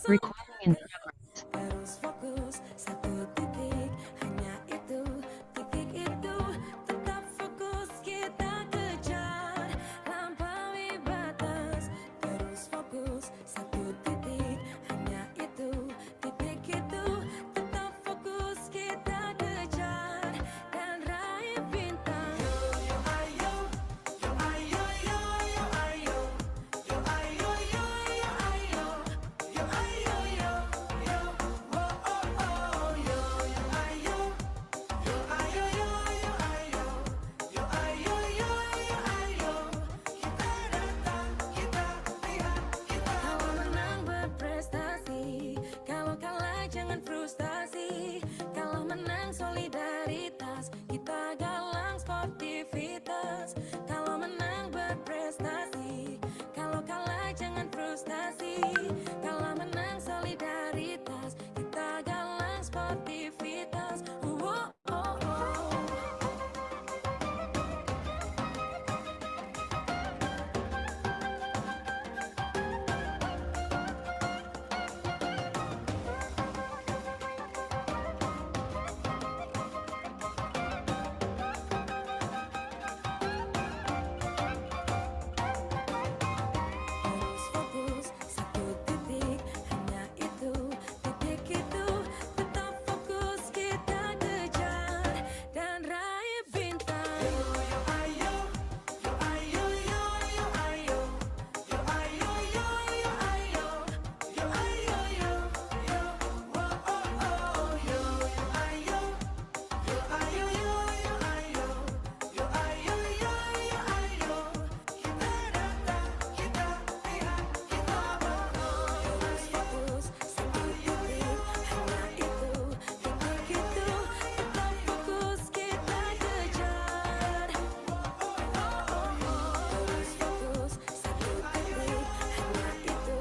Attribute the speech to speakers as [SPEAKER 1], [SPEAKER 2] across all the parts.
[SPEAKER 1] Recording in progress.
[SPEAKER 2] Terus fokus satu titik, hanya itu, titik itu. Tetap fokus kita kejar, lampaui batas. Terus fokus satu titik, hanya itu, titik itu. Tetap fokus kita kejar dan raih bintang. Yo yo ayo, yo ayo yo yo ayo, yo ayo yo yo ayo, yo ayo yo. Kalau menang berprestasi, kalau kalah jangan frustasi. Kalau menang solidaritas, kita galang sportivitas. Kalau menang berprestasi, kalau kalah jangan frustasi. Kalau menang solidaritas, kita galang sportivitas. Oh, oh, oh. Terus fokus satu titik, hanya itu, titik itu. Tetap fokus kita kejar dan raih bintang. Yo yo ayo, yo ayo yo yo ayo, yo ayo yo yo ayo, yo ayo yo yo. Oh oh oh, yo yo ayo, yo ayo yo yo ayo, yo ayo yo yo ayo. Kita datang, kita lihat, kita bawa. Terus fokus satu titik, hanya itu, titik itu. Tetap fokus kita kejar. Terus fokus satu titik, hanya itu,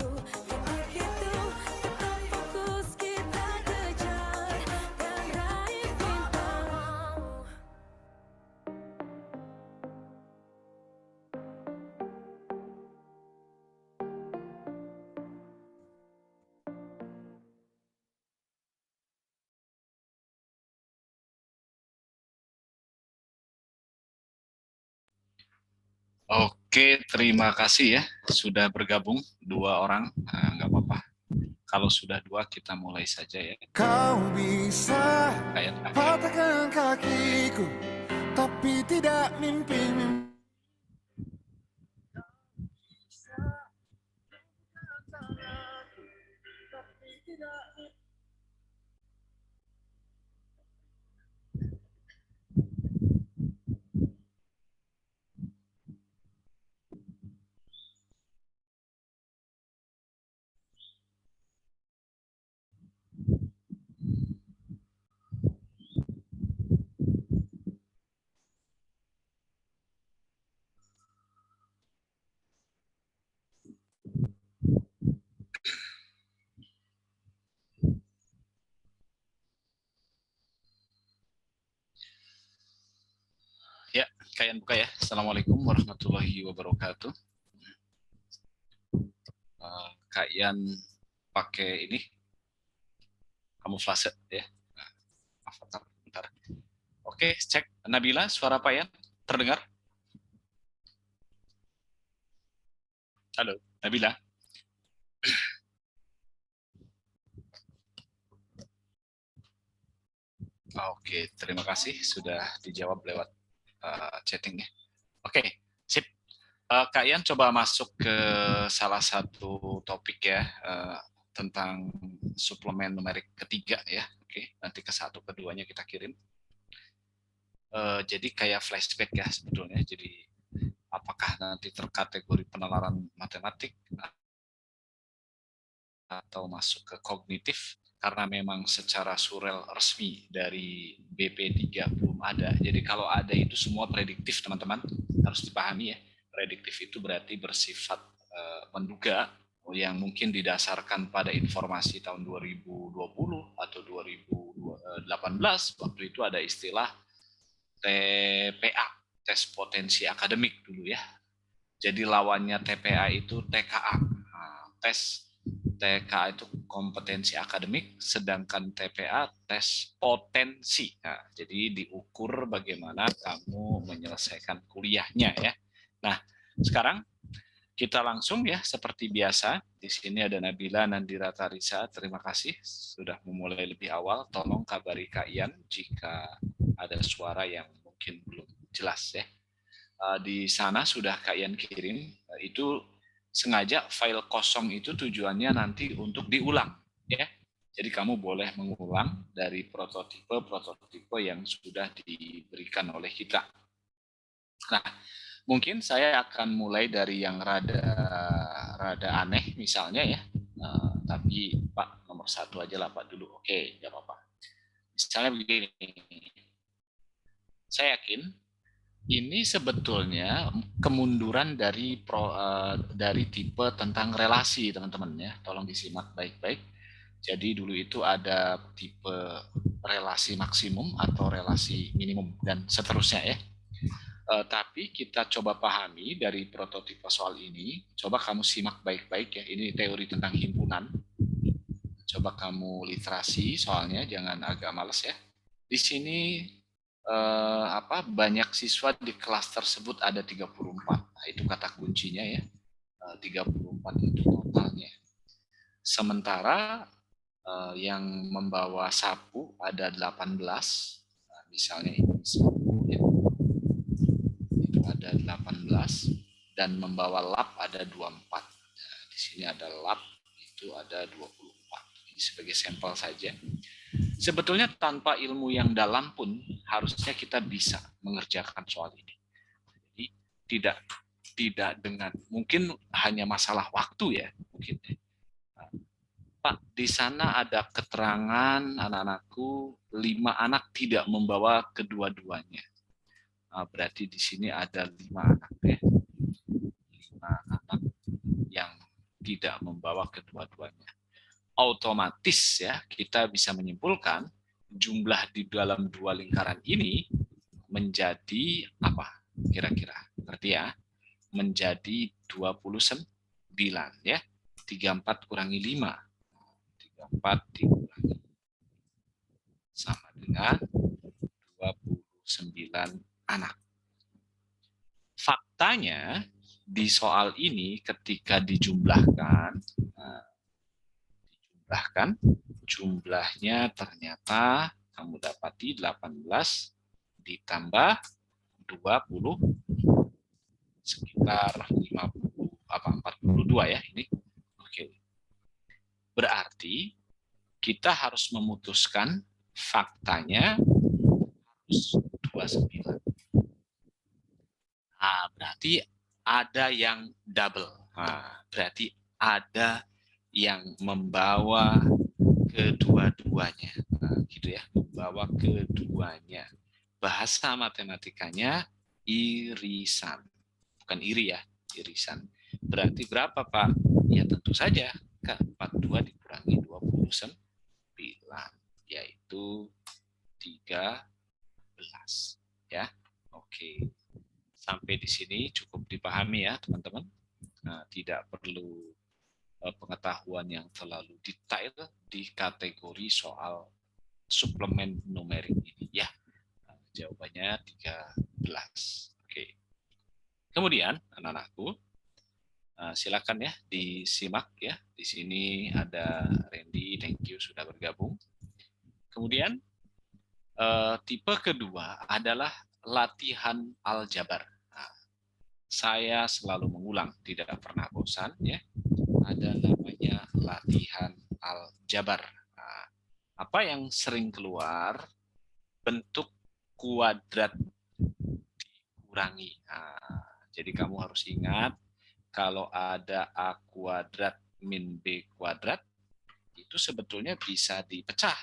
[SPEAKER 2] titik itu. Tetap fokus kita kejar dan raih bintang.
[SPEAKER 3] Oke, terima kasih ya sudah bergabung 2 orang. Nggak apa-apa. Kalau sudah 2 kita mulai saja ya.
[SPEAKER 4] Kau bisa
[SPEAKER 3] Kayak
[SPEAKER 4] patahkan kakiku, tapi tidak mimpi-mimpi.
[SPEAKER 3] ya, kalian buka ya. Assalamualaikum warahmatullahi wabarakatuh. Kalian pakai ini kamuflase ya. Avatar, bentar. Oke, cek Nabila, suara Pak Yan terdengar? Halo, Nabila. Oke, terima kasih sudah dijawab lewat chatting ya. Oke, sip. Kak Yan coba masuk ke salah satu topik ya, tentang suplemen numerik ketiga ya. Oke, nanti ke satu keduanya kita kirim. Jadi kayak flashback ya sebetulnya. Jadi apakah nanti terkategori penalaran matematik atau masuk ke kognitif, karena memang secara surel resmi dari BP3 belum ada. Jadi kalau ada itu semua prediktif teman-teman, harus dipahami ya. Prediktif itu berarti bersifat menduga, yang mungkin didasarkan pada informasi tahun 2020 atau 2018, waktu itu ada istilah TPA, tes potensi akademik dulu ya. Jadi lawannya TPA itu TKA. Nah, tes TKA itu kompetensi akademik, sedangkan TPA tes potensi. Nah, jadi diukur bagaimana kamu menyelesaikan kuliahnya ya. Nah, sekarang kita langsung ya seperti biasa. Di sini ada Nabila Nandira Tarisa. Terima kasih sudah memulai lebih awal. Tolong kabari Kak Ian jika ada suara yang mungkin belum jelas ya. Di sana sudah Kak Ian kirim. Itu sengaja file kosong itu tujuannya nanti untuk diulang ya. Jadi kamu boleh mengulang dari prototipe yang sudah diberikan oleh kita. Nah, mungkin saya akan mulai dari yang rada aneh misalnya ya. Tapi Pak nomor 1 aja lah Pak dulu. Oke, nggak apa-apa. Misalnya begini. Saya yakin ini sebetulnya kemunduran dari tipe tentang relasi, teman-teman ya. Tolong disimak baik-baik. Jadi dulu itu ada tipe relasi maksimum atau relasi minimum dan seterusnya ya. Tapi kita coba pahami dari prototipe soal ini. Coba kamu simak baik-baik ya. Ini teori tentang himpunan. Coba kamu literasi soalnya, jangan agak males ya. Di sini banyak siswa di kelas tersebut ada 34. Nah, itu kata kuncinya ya. 34 itu totalnya. Sementara yang membawa sapu ada 18. Nah, misalnya ini sapu ya. Itu ada 18 dan membawa lap ada 24. Nah, di sini ada lap itu ada 24. Ini sebagai sampel saja. Sebetulnya tanpa ilmu yang dalam pun harusnya kita bisa mengerjakan soal ini. Jadi tidak dengan mungkin hanya masalah waktu ya mungkin. Pak, di sana ada keterangan anak-anakku 5 anak tidak membawa kedua-duanya. Nah, berarti di sini ada 5 anak ya. 5 anak yang tidak membawa kedua-duanya. Otomatis ya kita bisa menyimpulkan jumlah di dalam 2 lingkaran ini menjadi apa kira-kira ngerti ya, menjadi 29 ya. 34 kurangi 5, 34 dikurangi sama dengan 29 anak. Faktanya di soal ini ketika dijumlahkan bahkan jumlahnya ternyata kamu dapati 18 ditambah 20 sekitar 42 ya ini. Oke. Berarti kita harus memutuskan faktanya harus 29. Nah, berarti ada yang double. Nah, berarti ada yang membawa kedua-duanya, gitu ya, membawa keduanya. Bahasa matematikanya irisan, bukan iri ya, irisan. Berarti berapa Pak? Ya tentu saja 42 dikurangi 29, yaitu 13, ya. Oke, sampai di sini cukup dipahami ya teman-teman. Nah, tidak perlu pengetahuan yang terlalu detail di kategori soal suplemen numerik ini ya. Jawabannya 13. Oke. Kemudian anak-anakku silakan ya disimak ya. Di sini ada Randy, thank you sudah bergabung. Kemudian tipe kedua adalah latihan aljabar. Nah, saya selalu mengulang, tidak pernah bosan ya. Ada namanya latihan aljabar. Nah, apa yang sering keluar? Bentuk kuadrat dikurangi. Nah, jadi kamu harus ingat kalau ada A kuadrat min B kuadrat itu sebetulnya bisa dipecah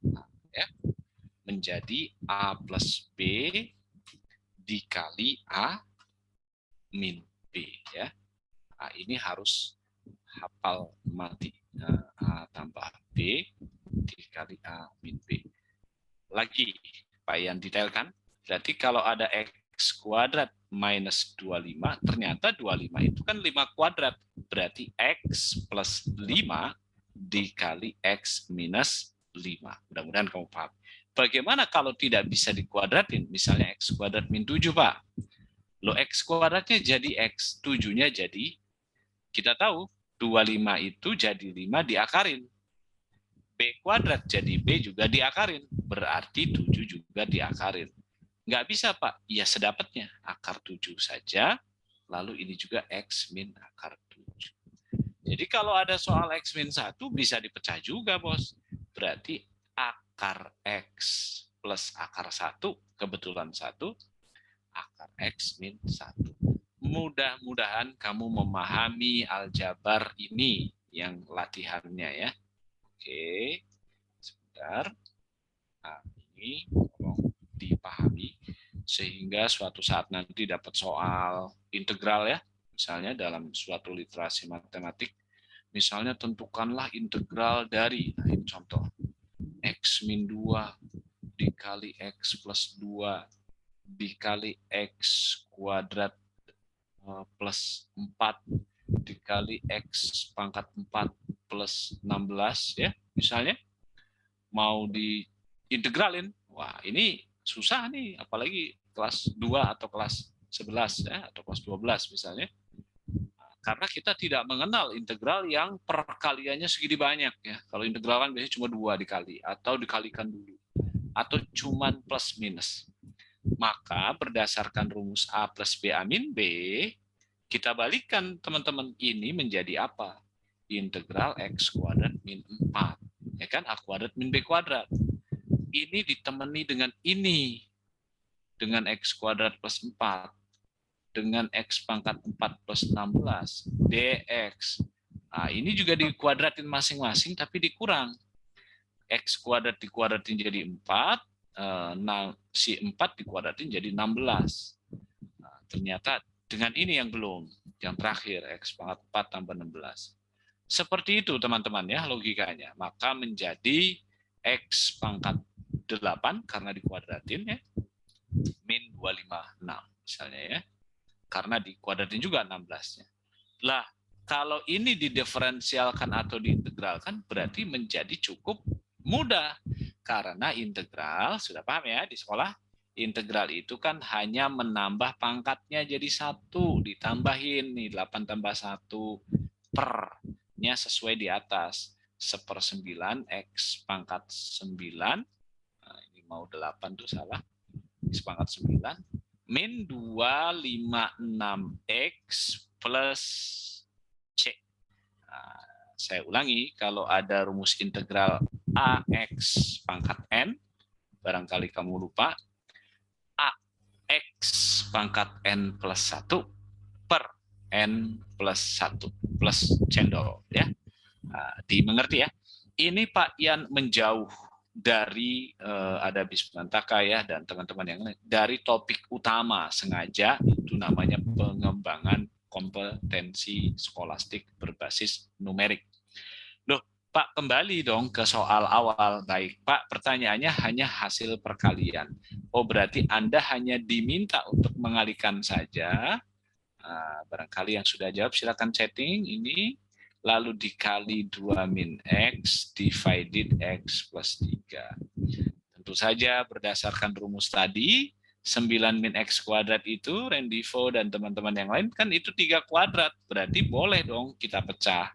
[SPEAKER 3] nah, ya, menjadi A plus B dikali A min B ya. Nah, ini harus hafal mati. A tambah B dikali A min B. Lagi, Pak Ian detailkan. Berarti kalau ada X kuadrat minus 25, ternyata 25 itu kan 5 kuadrat. Berarti X plus 5 D dikali X minus 5. Mudah-mudahan kamu paham. Bagaimana kalau tidak bisa dikuadratin? Misalnya X kuadrat min 7, Pak. Lo X kuadratnya jadi X, 7-nya jadi, kita tahu 25 itu jadi 5 diakarin. B kuadrat jadi B juga diakarin. Berarti 7 juga diakarin. Nggak bisa, Pak. Ya sedapatnya. Akar 7 saja. Lalu ini juga X min akar 7. Jadi kalau ada soal X min 1 bisa dipecah juga, Bos. Berarti akar X plus akar 1, kebetulan 1, akar X min 1. Mudah-mudahan kamu memahami aljabar ini yang latihannya ya. Oke, sebentar. Nah, ini tolong dipahami sehingga suatu saat nanti dapat soal integral ya, misalnya dalam suatu literasi matematik, misalnya tentukanlah integral dari, nah ini contoh, X min 2 dikali X plus 2 dikali X kuadrat plus 4 dikali X pangkat 4 plus 16 ya, misalnya mau diintegralin. Wah, ini susah nih, apalagi kelas 2 atau kelas 11 ya, atau kelas 12 misalnya. Karena kita tidak mengenal integral yang perkaliannya segini banyak ya. Kalau integral kan biasanya cuma 2 dikali atau dikalikan dulu atau cuman plus minus. Maka berdasarkan rumus A plus B A min B, kita balikkan teman-teman ini menjadi apa? Integral X kuadrat min 4. Ya kan? A kuadrat min B kuadrat. Ini ditemani dengan ini. Dengan X kuadrat plus 4. Dengan X pangkat 4 plus 16. DX. Nah, ini juga dikuadratin masing-masing tapi dikurang. X kuadrat dikuadratin jadi 4. Si 4 dikuadratin jadi 16. Nah, ternyata dengan ini yang belum. Yang terakhir, X pangkat 4 tambah 16. Seperti itu teman-teman ya logikanya. Maka menjadi X pangkat 8 karena dikuadratin ya. Min 256 misalnya ya. Karena dikuadratin juga 16-nya. Lah, kalau ini didiferensialkan atau diintegralkan berarti menjadi cukup mudah. Karena integral, sudah paham ya di sekolah? Integral itu kan hanya menambah pangkatnya jadi 1. Ditambahin nih 8 tambah 1 per-nya sesuai di atas. 1/9 X pangkat 9. Nah, ini mau 8 tuh salah. X pangkat 9. Min 256X plus C. Nah, saya ulangi, kalau ada rumus integral AX pangkat N, barangkali kamu lupa, AX pangkat N plus 1 per N plus 1 plus cendol. Ya. Nah, dimengerti ya? Ini Pak Yan menjauh dari ada Bismantaka ya dan teman-teman yang lain dari topik utama sengaja, itu namanya pengembangan kompetensi skolastik berbasis numerik. Loh, Pak kembali dong ke soal awal. Baik, Pak, pertanyaannya hanya hasil perkalian. Oh, berarti Anda hanya diminta untuk mengalihkan saja. Nah, barangkali yang sudah jawab silakan chatting ini. Lalu dikali 2 min X divided X plus 3. Tentu saja berdasarkan rumus tadi, 9 min X kuadrat itu, Rendivo dan teman-teman yang lain, kan itu 3 kuadrat. Berarti boleh dong kita pecah.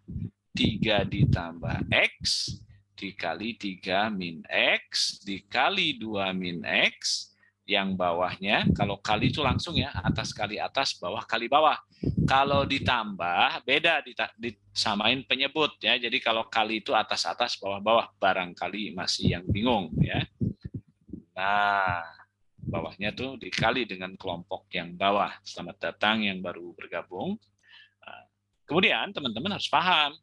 [SPEAKER 3] 3 ditambah X dikali 3 min X dikali 2 min X. Yang bawahnya, kalau kali itu langsung ya, atas kali atas, bawah kali bawah. Kalau ditambah, beda, disamain penyebut ya. Jadi kalau kali itu atas-atas, bawah-bawah, barangkali masih yang bingung ya. Nah, bawahnya tuh dikali dengan kelompok yang bawah. Selamat datang yang baru bergabung. Nah, kemudian teman-teman harus paham,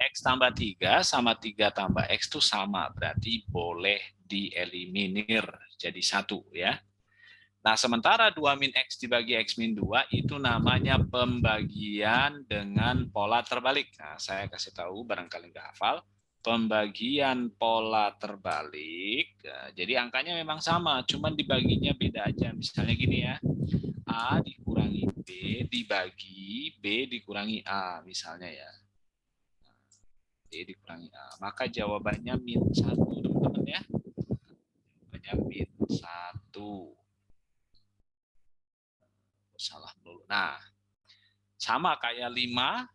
[SPEAKER 3] X tambah 3 sama 3 tambah X itu sama, berarti boleh dieliminir jadi 1 ya. Nah, sementara 2 min X dibagi X min 2 itu namanya pembagian dengan pola terbalik. Nah, saya kasih tahu barangkali nggak hafal. Pembagian pola terbalik, jadi angkanya memang sama, cuman dibaginya beda aja. Misalnya gini ya, A dikurangi B dibagi B dikurangi A misalnya ya. dikurangi A. Maka jawabannya -1, teman-teman ya. Jawabannya -1. Salah dulu. Nah, sama kayak 5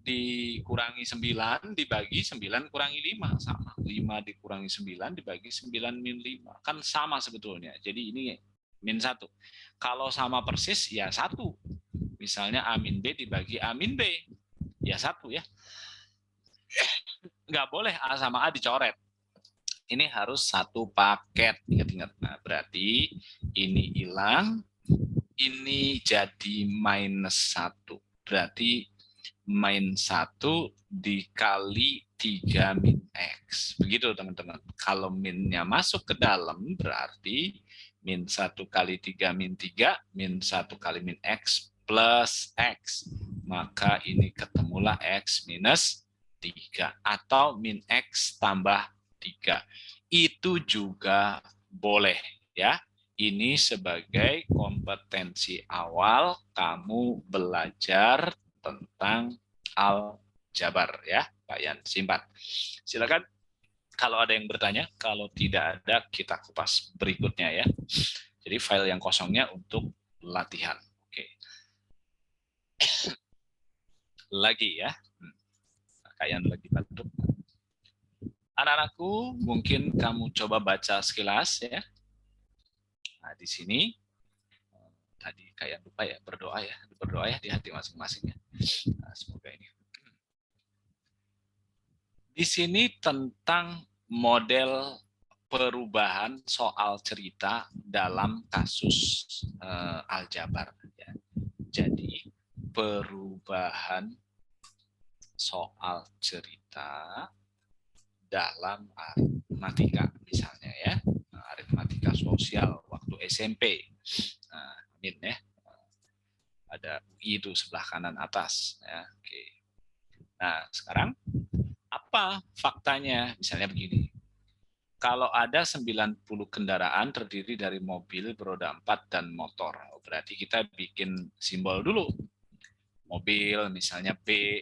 [SPEAKER 3] dikurangi 9 dibagi 9 kurangi 5. Sama. 5 dikurangi 9 dibagi 9 min 5. Kan sama sebetulnya. Jadi ini -1. Kalau sama persis, ya 1. Misalnya A min B dibagi A min B. Ya 1 ya. Nggak boleh A sama A dicoret. Ini harus satu paket. Ingat-ingat. Nah, berarti ini hilang. Ini jadi -1. Berarti -1 dikali 3 min X. Begitu teman-teman. Kalau minnya masuk ke dalam berarti -1 kali 3 min 3, -1 kali min X plus X. Maka ini ketemulah X minus 3. Atau min X tambah 3. Itu juga boleh ya. Ini sebagai kompetensi awal kamu belajar tentang aljabar ya, Pak Yan. Simpan. Silakan kalau ada yang bertanya, kalau tidak ada kita kupas berikutnya ya. Jadi file yang kosongnya untuk latihan. Oke. Lagi ya. Pak Yan lagi batuk. Anak-anakku, mungkin kamu coba baca sekilas ya. Nah, di sini tadi kayak lupa ya, berdoa ya di hati masing-masing ya. Nah, semoga ini. Di sini tentang model perubahan soal cerita dalam kasus aljabar. Ya. Jadi perubahan soal cerita dalam aritmatika misalnya ya. Aritmatika sosial waktu SMP. Nah, amin ya. Ada UI itu sebelah kanan atas ya. Oke. Nah, sekarang apa faktanya? Misalnya begini. Kalau ada 90 kendaraan terdiri dari mobil beroda 4 dan motor. Berarti kita bikin simbol dulu. Mobil misalnya B,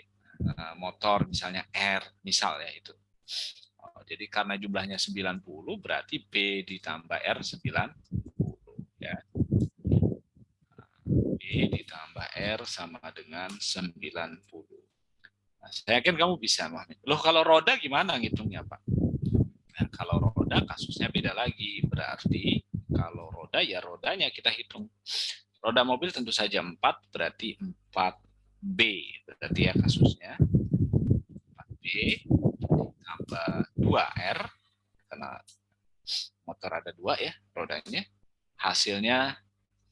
[SPEAKER 3] motor misalnya R, misalnya itu. Jadi karena jumlahnya 90 berarti B ditambah R 90 ya. B ditambah R sama dengan 90. Nah, saya yakin kamu bisa, Muhammad. Loh kalau roda gimana ngitungnya, Pak? Nah, kalau roda kasusnya beda lagi. Berarti kalau roda ya rodanya kita hitung. Roda mobil tentu saja 4 berarti 4B. Berarti ya kasusnya 4B tambah 2R karena motor ada 2 ya rodanya. Hasilnya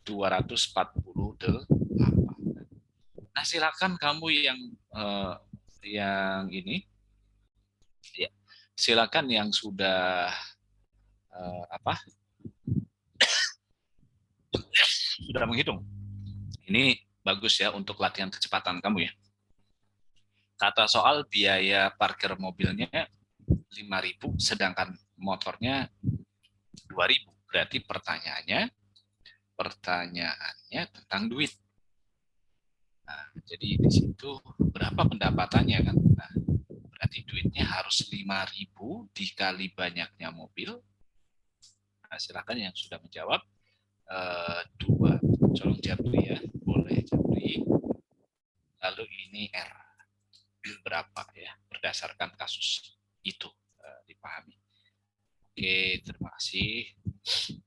[SPEAKER 3] 248. Nah, silakan kamu yang ini ya, silakan yang sudah sudah menghitung. Ini bagus ya untuk latihan kecepatan kamu ya. Kata soal biaya parkir mobilnya 5.000 sedangkan motornya 2.000. Berarti pertanyaannya tentang duit. Nah, jadi di situ berapa pendapatannya kan? Nah, berarti duitnya harus 5.000 dikali banyaknya mobil. Nah, silakan yang sudah menjawab 2. Colong Japri ya, boleh Japri. Lalu ini R berapa ya berdasarkan kasus itu dipahami. Oke, terima kasih.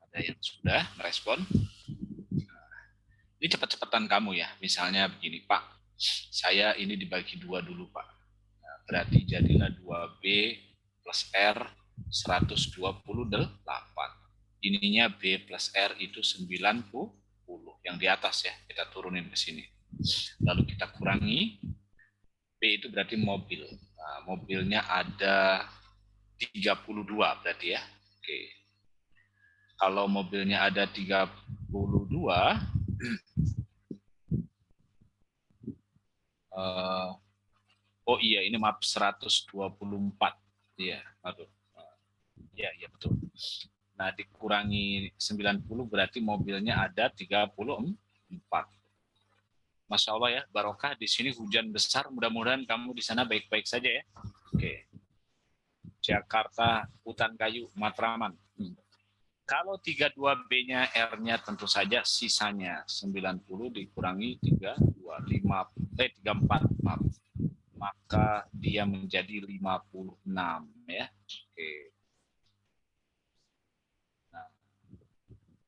[SPEAKER 3] Ada yang sudah merespon. Ini cepat-cepatan kamu ya. Misalnya begini, Pak. Saya ini dibagi 2 dulu, Pak. Nah, berarti jadilah 2B plus R 128. Ininya B plus R itu 90. Yang di atas ya, kita turunin ke sini. Lalu kita kurangi. B itu berarti mobil. Nah, mobilnya ada 32 berarti ya. Oke. Kalau mobilnya ada 32, oh iya ini maaf 124. Iya, aduh. Iya betul. Nah, dikurangi 90 berarti mobilnya ada 34. Masya Allah ya, barokah di sini hujan besar. Mudah-mudahan kamu di sana baik-baik saja ya. Oke. Jakarta, Hutan Kayu, Matraman. Kalau 32B-nya R-nya tentu saja sisanya 90 dikurangi 34, maaf. Maka dia menjadi 56 ya. Oke. Nah,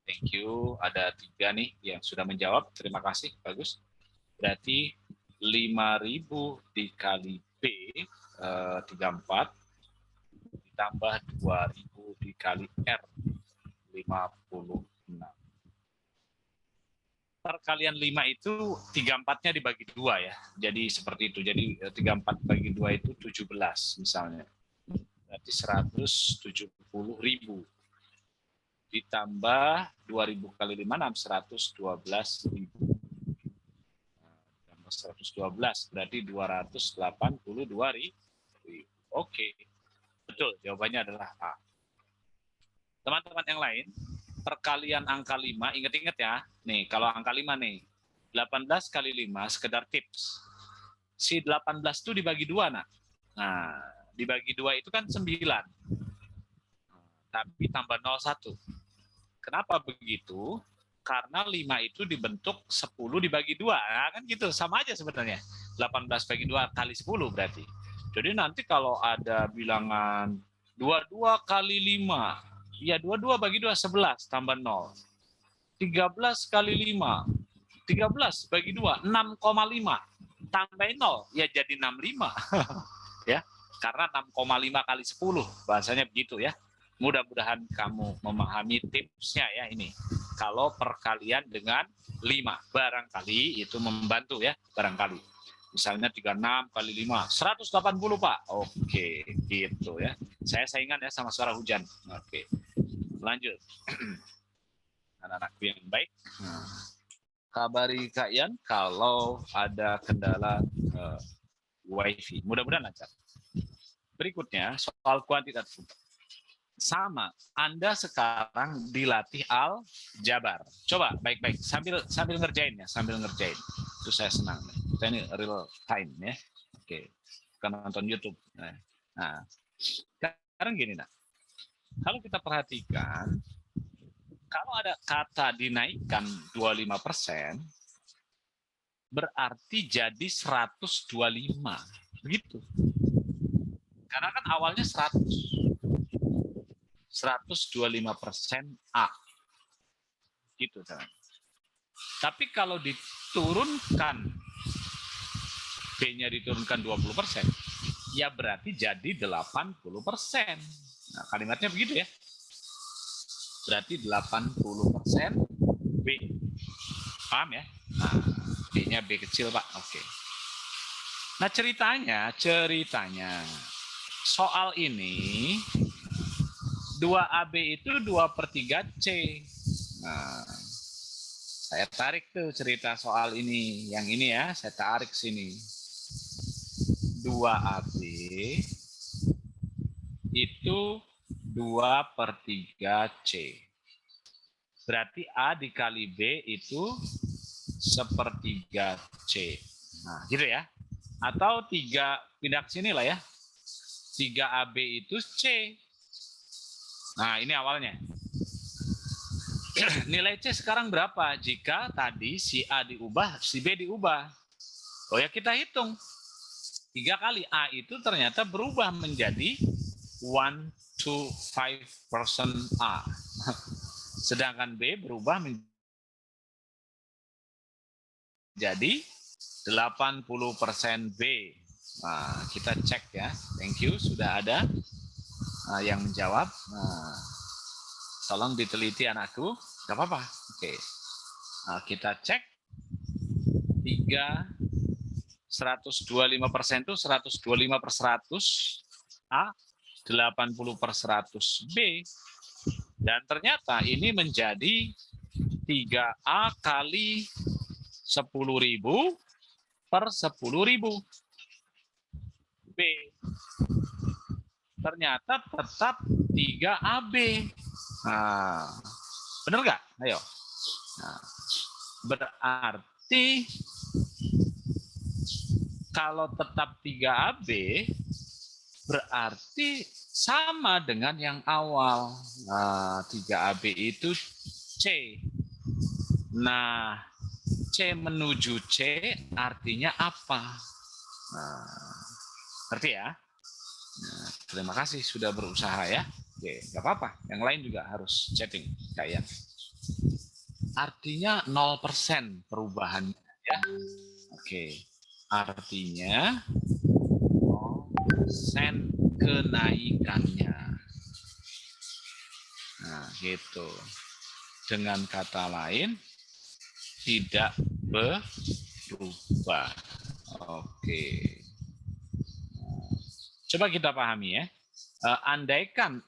[SPEAKER 3] thank you. Ada 3 nih yang sudah menjawab. Terima kasih, bagus. Berarti 5.000 dikali B 34 ditambah 2.000 dikali R 56. Perkalian 5 itu 34-nya dibagi 2 ya. Jadi seperti itu. Jadi 34 bagi 2 itu 17 misalnya. Berarti 170.000 ditambah 2.000 kali 5 112.000. Tambah 112 berarti 282.000. Oke. Betul, jawabannya adalah A. Teman-teman yang lain, perkalian angka 5, ingat-ingat ya. Nih, kalau angka 5 nih, 18 kali 5, sekedar tips. Si 18 itu dibagi 2, nak. Nah, dibagi 2 itu kan 9. Tapi tambah 01. Kenapa begitu? Karena 5 itu dibentuk 10 dibagi 2. Nah, kan gitu, sama aja sebenarnya. 18 bagi 2 kali 10 berarti. Jadi nanti kalau ada bilangan 22 kali 5, ya 22 bagi 2 11 tambah 0. 13 kali 5. 13 bagi 2 6,5 tambahin 0 ya jadi 65. Ya, karena 6,5 kali 10 bahasanya begitu ya. Mudah-mudahan kamu memahami tipsnya ya ini. Kalau perkalian dengan 5 barangkali itu membantu ya, barangkali. Misalnya 36 kali 5, 180 Pak. Oke, gitu ya. Saya saingan ya sama suara hujan. Oke. Lanjut. Anak-anakku yang baik. Kabari Kak Yan kalau ada kendala wifi. Mudah-mudahan lancar. Berikutnya soal kuantitatif. Sama, Anda sekarang dilatih aljabar. Coba baik-baik sambil ngerjain ya, sambil ngerjain. Itu saya senang. Kita ini real time ya. Oke. Bukan nonton YouTube. Nah, sekarang gini nak. Kalau kita perhatikan, kalau ada kata dinaikkan 25%, berarti jadi 125. Begitu. Karena kan awalnya 100. 125% A. Gitu, teman. Tapi kalau diturunkan, B-nya diturunkan 20%, ya berarti jadi 80%. Nah, kalimatnya begitu ya. Berarti 80% B. Paham ya? Nah, B-nya B kecil, Pak. Oke. Nah, ceritanya soal ini 2AB itu 2/3 C. Nah, saya tarik tuh cerita soal ini. Yang ini ya, saya tarik sini. 2AB itu 2/3 C. Berarti A dikali B itu 1/3 C. Nah, gitu ya. Atau 3, pindah ke sini lah ya. 3AB itu C. Nah, ini awalnya. Nilai C sekarang berapa? Jika tadi si A diubah, si B diubah. Oh ya, kita hitung. 3 kali A itu ternyata berubah menjadi 125% A. Sedangkan B berubah menjadi 80% B. Nah, kita cek ya. Thank you, sudah ada yang menjawab. Nah, tolong diteliti anakku, nggak apa-apa. Oke, nah, kita cek 125% itu 125/100 A, 80/100 B, dan ternyata ini menjadi 3A kali 10.000 per 10.000 B. Ternyata tetap 3AB. Nah, benar nggak? Ayo. Nah, berarti kalau tetap 3AB, berarti sama dengan yang awal. Nah, 3AB itu C. Nah, C menuju C artinya apa? Nah, ngerti ya? Nah, terima kasih sudah berusaha ya. Oke, nggak apa-apa. Yang lain juga harus chatting kayak. Artinya 0% perubahan ya. Oke. Artinya 0% kenaikannya. Nah, gitu. Dengan kata lain tidak berubah. Oke. Coba kita pahami ya. Andaikan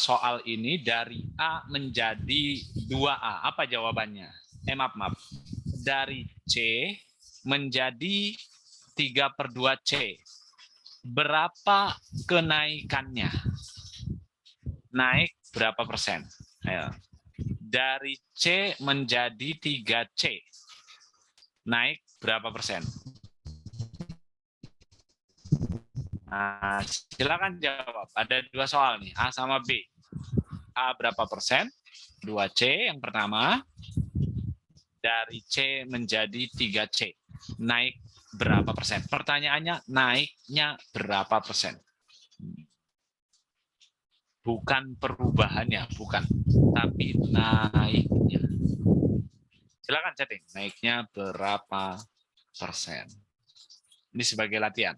[SPEAKER 3] soal ini dari A menjadi 2A, apa jawabannya? Maaf. Dari C menjadi 3/2C. Berapa kenaikannya? Naik berapa persen? Ayo. Dari C menjadi 3C. Naik berapa persen? Nah, silakan jawab. Ada 2 soal nih, A sama B. A berapa persen? 2C yang pertama. Dari C menjadi 3C. Naik berapa persen? Pertanyaannya, naiknya berapa persen? Bukan perubahannya, bukan. Tapi naiknya. Silakan chatting. Naiknya berapa persen? Ini sebagai latihan.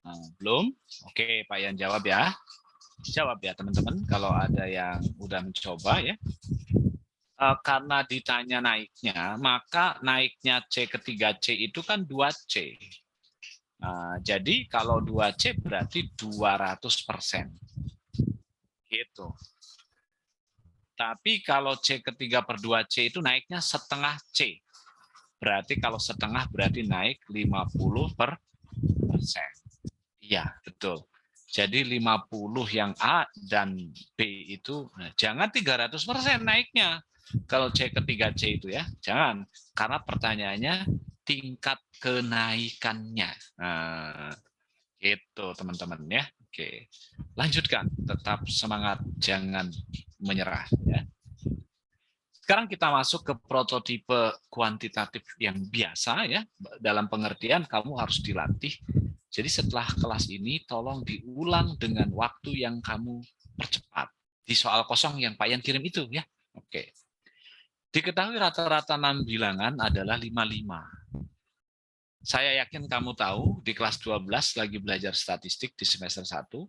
[SPEAKER 3] Nah, belum? Oke, Pak Yan jawab ya. Jawab ya teman-teman kalau ada yang udah mencoba ya. Karena ditanya naiknya, maka naiknya C ke 3C itu kan 2C. Jadi kalau 2C berarti 200%. Gitu. Tapi kalau C ke 3/2C itu naiknya setengah C. Berarti kalau setengah berarti naik 50%. Iya, betul. Jadi 50 yang A dan B itu jangan 300% naiknya. Kalau C ke 3C itu ya, jangan. Karena pertanyaannya tingkat kenaikannya. Nah, itu teman-teman ya. Oke. Lanjutkan, tetap semangat, jangan menyerah ya. Sekarang kita masuk ke prototipe kuantitatif yang biasa ya. Dalam pengertian kamu harus dilatih. Jadi setelah kelas ini tolong diulang dengan waktu yang kamu percepat. Di soal kosong yang Pak Yan kirim itu ya. Oke. Diketahui rata-rata 6 bilangan adalah 55. Saya yakin kamu tahu di kelas 12 lagi belajar statistik di semester 1,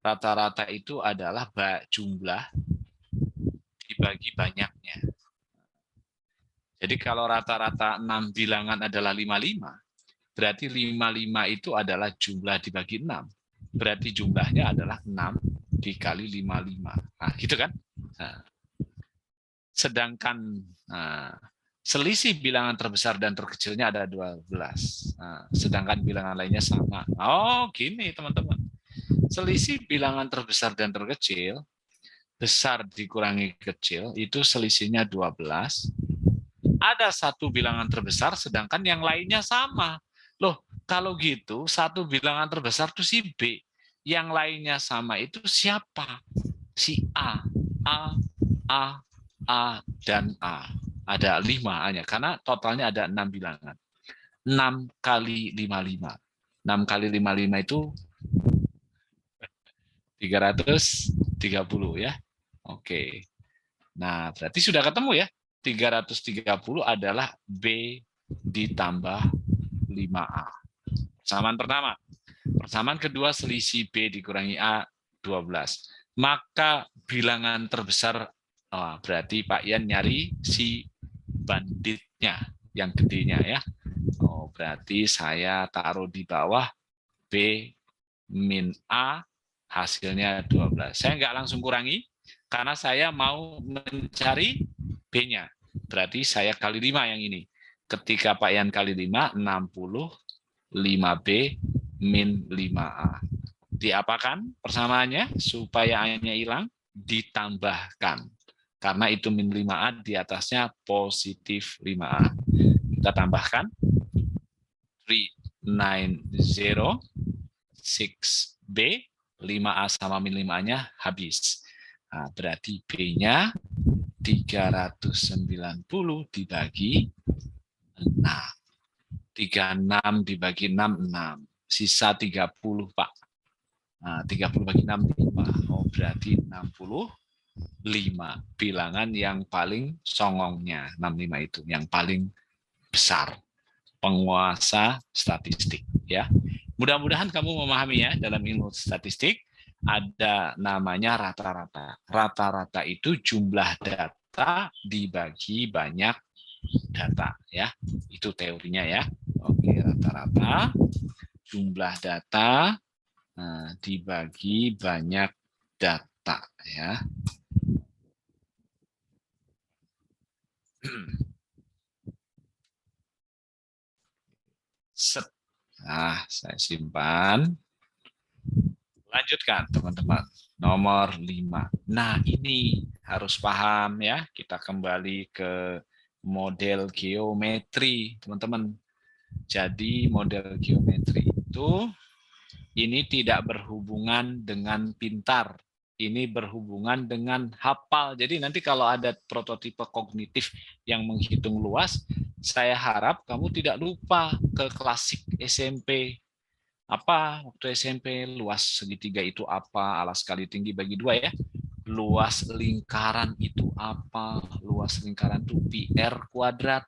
[SPEAKER 3] rata-rata itu adalah jumlah dibagi banyaknya. Jadi kalau rata-rata 6 bilangan adalah 55, berarti 55 itu adalah jumlah dibagi 6. Berarti jumlahnya adalah 6 dikali 55. Nah, gitu kan? Nah, sedangkan selisih bilangan terbesar dan terkecilnya ada 12. Nah, sedangkan bilangan lainnya sama. Oh, gini teman-teman. Selisih bilangan terbesar dan terkecil, besar dikurangi kecil, itu selisihnya 12. Ada satu bilangan terbesar, sedangkan yang lainnya sama. Loh, kalau gitu, satu bilangan terbesar itu si B. Yang lainnya sama itu siapa? Si A. A, dan A. Ada 5 hanya, karena totalnya ada 6 bilangan. 6 kali 55. 6 kali 55 itu 330 ya. Oke. Nah, berarti sudah ketemu ya. 330 adalah B ditambah 5A. Persamaan pertama. Persamaan kedua, selisih B dikurangi A 12. Maka bilangan terbesar, berarti Pak Yan nyari si banditnya, yang gedenya ya. Oh, berarti saya taruh di bawah B min A, hasilnya 12. Saya nggak langsung kurangi, karena saya mau mencari B-nya. Berarti saya kali 5 yang ini. Ketika Pak Yan kali 5, 60, 5B min 5A. Diapakan persamaannya? Supaya A-nya hilang, ditambahkan. Karena itu min 5A, di atasnya positif 5A. Kita tambahkan 390, 6B, 5A sama min 5A-nya habis. Nah, berarti B-nya 390 dibagi 6. 36 dibagi 6, 6. Sisa 30, Pak. Nah, 30 bagi 6, 5. Oh, berarti 65. Bilangan yang paling songongnya, 65 itu. Yang paling besar. Penguasa statistik. Ya. Mudah-mudahan kamu memahami ya, dalam ilmu statistik, ada namanya rata-rata. Rata-rata itu jumlah data dibagi banyak data ya. Itu teorinya ya. Oke, rata-rata jumlah data dibagi banyak data ya. Set. Nah, saya simpan. Lanjutkan teman-teman. Nomor 5. Nah, ini harus paham ya. Kita kembali ke model geometri, teman-teman. Jadi model geometri itu ini tidak berhubungan dengan pintar. Ini berhubungan dengan hafal. Jadi nanti kalau ada prototipe kognitif yang menghitung luas, saya harap kamu tidak lupa ke klasik SMP. Apa waktu SMP luas segitiga itu apa, alas kali tinggi bagi 2 ya. Luas lingkaran itu apa? Luas lingkaran itu πr kuadrat.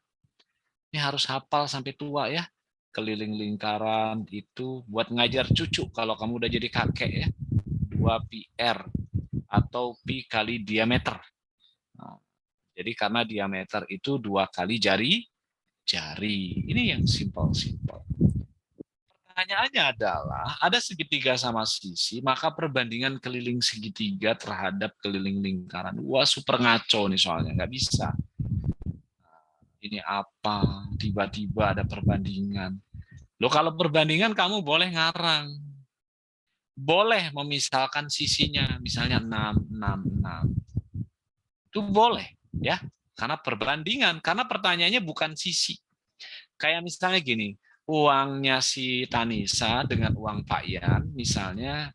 [SPEAKER 3] Ini harus hafal sampai tua ya. Keliling lingkaran itu buat ngajar cucu kalau kamu udah jadi kakek ya. 2πr atau pi kali diameter. Nah, jadi karena diameter itu 2 kali jari. Ini yang simple. Pertanyaannya adalah, ada segitiga sama sisi, maka perbandingan keliling segitiga terhadap keliling lingkaran. Wah, super ngaco nih soalnya, nggak bisa. Ini apa? Tiba-tiba ada perbandingan. Loh, kalau perbandingan kamu boleh ngarang. Boleh memisalkan sisinya, misalnya 6, 6, 6. Itu boleh, ya. Karena perbandingan, karena pertanyaannya bukan sisi. Kayak misalnya gini, uangnya si Tanisa dengan uang Pak Yan, misalnya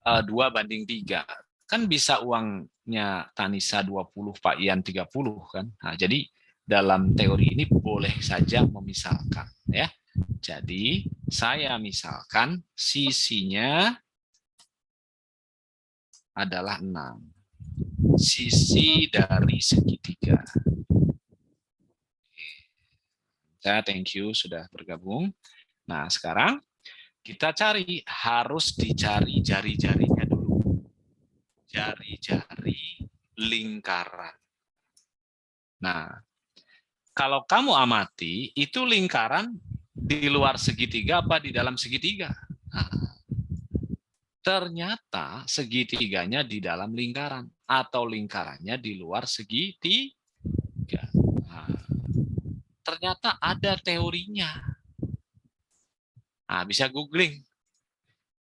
[SPEAKER 3] 2:3. Kan bisa uangnya Tanisa 20, Pak Yan 30 kan. Nah, jadi dalam teori ini boleh saja memisalkan ya. Jadi saya misalkan sisinya adalah 6. Sisi dari segitiga. Saya thank you sudah bergabung. Nah, sekarang kita cari, harus dicari jari-jarinya dulu. Jari-jari lingkaran. Nah, kalau kamu amati, itu lingkaran di luar segitiga apa di dalam segitiga? Nah, ternyata segitiganya di dalam lingkaran atau lingkarannya di luar segitiga. Nah, ternyata ada teorinya. Nah, bisa googling.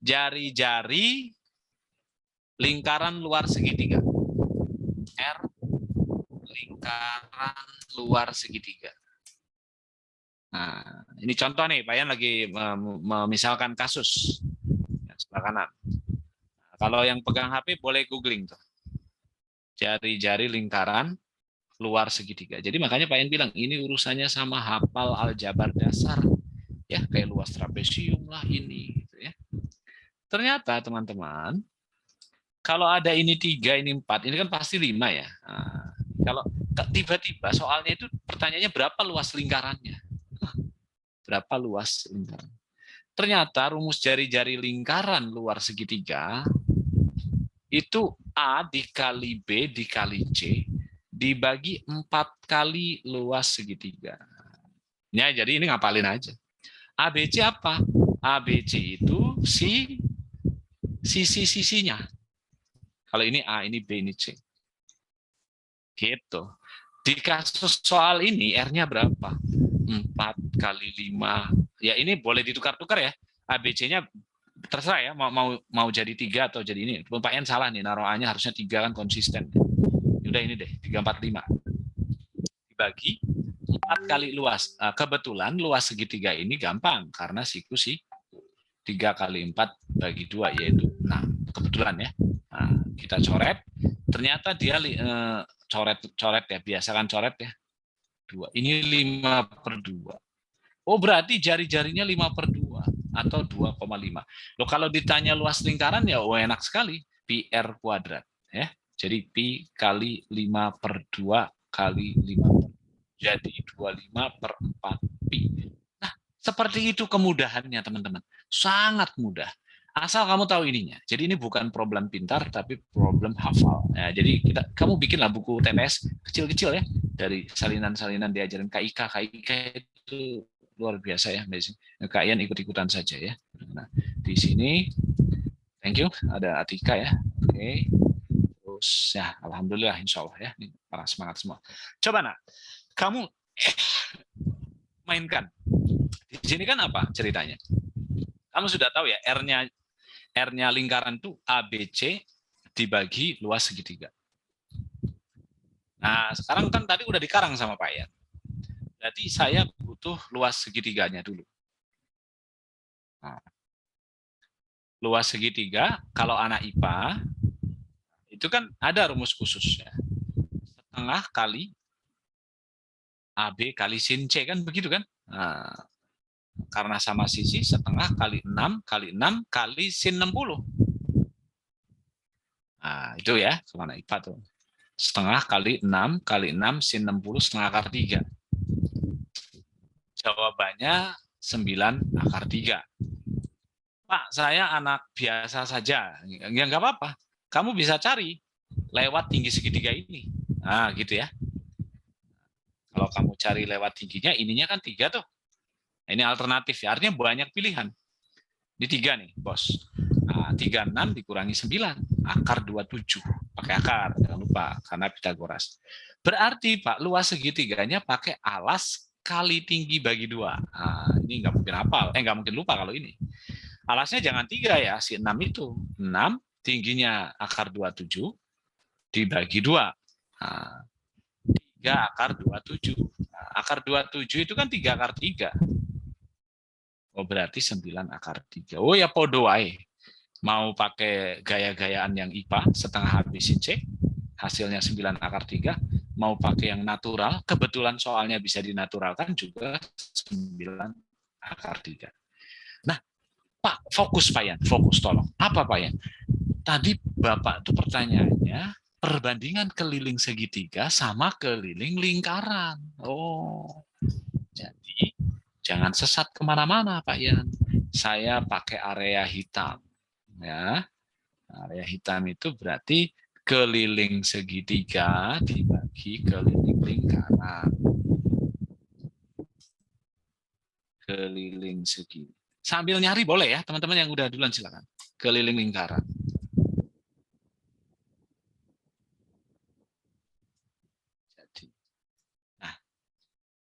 [SPEAKER 3] Jari-jari lingkaran luar segitiga. R lingkaran luar segitiga. Nah, ini contoh nih, Pak Yan lagi memisalkan kasus. Sebelah kanan. Nah, kalau yang pegang HP boleh googling tuh. Jari-jari lingkaran luar segitiga. Jadi makanya Pak Yan bilang ini urusannya sama hafal aljabar dasar. Ya, kayak luas trapesium lah ini gitu ya. Ternyata teman-teman, kalau ada ini 3, ini 4, ini kan pasti 5 ya. Nah, kalau tiba-tiba soalnya itu pertanyaannya berapa luas lingkarannya? Berapa luas lingkaran? Ternyata rumus jari-jari lingkaran luar segitiga itu A dikali B dikali C dibagi 4 kali luas segitiga. Ya, jadi ini ngapalin aja. ABC apa? ABC itu sisi-sisinya. Kalau ini A, ini B, ini C. Gitu. Di kasus soal ini R-nya berapa? 4 kali 5. Ya ini boleh ditukar-tukar ya. ABC-nya terserah ya, mau jadi 3 atau jadi ini. Pak Yan salah nih, naruh A-nya harusnya 3 kan konsisten. udah ini deh, 345. Dibagi 4 kali luas. Kebetulan luas segitiga ini gampang, karena siku sih 3 kali 4 bagi 2, yaitu 6. Kebetulan ya. Nah, kita coret. Ternyata dia coret ya, biasakan coret ya. 2. Ini 5/2. Oh, berarti jari-jarinya 5/2 atau 2,5. Loh, kalau ditanya luas lingkaran ya enak sekali, pi r kuadrat ya. Jadi pi kali 5/2 kali 5. Jadi 25/4 pi. Nah, seperti itu kemudahannya, teman-teman. Sangat mudah. Asal kamu tahu ininya. Jadi ini bukan problem pintar, tapi problem hafal. Nah, jadi kamu bikinlah buku TPS kecil-kecil ya, dari salinan-salinan diajarin KIK itu luar biasa ya, kalian ikut-ikutan saja ya. Nah, di sini, thank you, ada Atika ya. Oke, terus ya, alhamdulillah, insya Allah ya, ini para semangat semua. Coba nak, kamu mainkan. Di sini kan apa ceritanya? Kamu sudah tahu ya, R-nya lingkaran itu ABC dibagi luas segitiga. Nah, sekarang kan tadi udah dikarang sama Pak Yan. Jadi saya butuh luas segitiganya dulu. Nah, luas segitiga, kalau anak IPA, itu kan ada rumus khususnya. Setengah kali AB kali sin C, kan begitu kan? Nah, karena sama sisi, setengah kali 6 kali sin 60. Nah, itu ya, kalau anak IPA tuh. Setengah kali 6 sin 60 setengah akar 3. Jawabannya 9/3. Pak, saya anak biasa saja. Ya nggak apa-apa. Kamu bisa cari lewat tinggi segitiga ini. Nah, gitu ya. Kalau kamu cari lewat tingginya, ininya kan 3 tuh. Ini alternatif ya, artinya banyak pilihan. Di 3 nih, bos. Nah, 36 dikurangi 9, akar 27. Pakai akar, jangan lupa, karena Pitagoras. Berarti, Pak, luas segitiganya pakai alas kali tinggi bagi 2. Nah, ini nggak mungkin hafal, nggak mungkin lupa kalau ini. Alasnya jangan 3 ya, si 6 itu. 6 tingginya akar 27 dibagi 2. Nah, 3 akar 27. Nah, akar 27 itu kan 3 akar 3. Oh, berarti 9/3. Oh ya, podo ae. Mau pakai gaya-gayaan yang IPA, setengah habis C, hasilnya 9/3. Mau pakai yang natural, kebetulan soalnya bisa dinaturalkan juga 9/3. Nah, Pak, fokus Pak Yan, fokus tolong. Apa Pak Yan? Tadi Bapak tuh pertanyaannya, perbandingan keliling segitiga sama keliling lingkaran. Oh, jadi jangan sesat kemana-mana Pak Yan. Saya pakai area hitam. Ya, area hitam itu berarti keliling segitiga dibagi keliling lingkaran. Keliling segitiga. Sambil nyari boleh ya, teman-teman yang udah duluan silakan. Keliling lingkaran. Jadi, nah,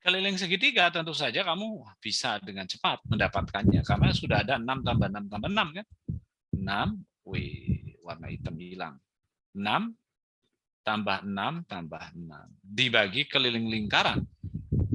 [SPEAKER 3] keliling segitiga tentu saja kamu bisa dengan cepat mendapatkannya karena sudah ada 6 tambah 6 tambah 6 kan? 6, warna hitam hilang. 6 tambah 6 tambah 6 dibagi keliling lingkaran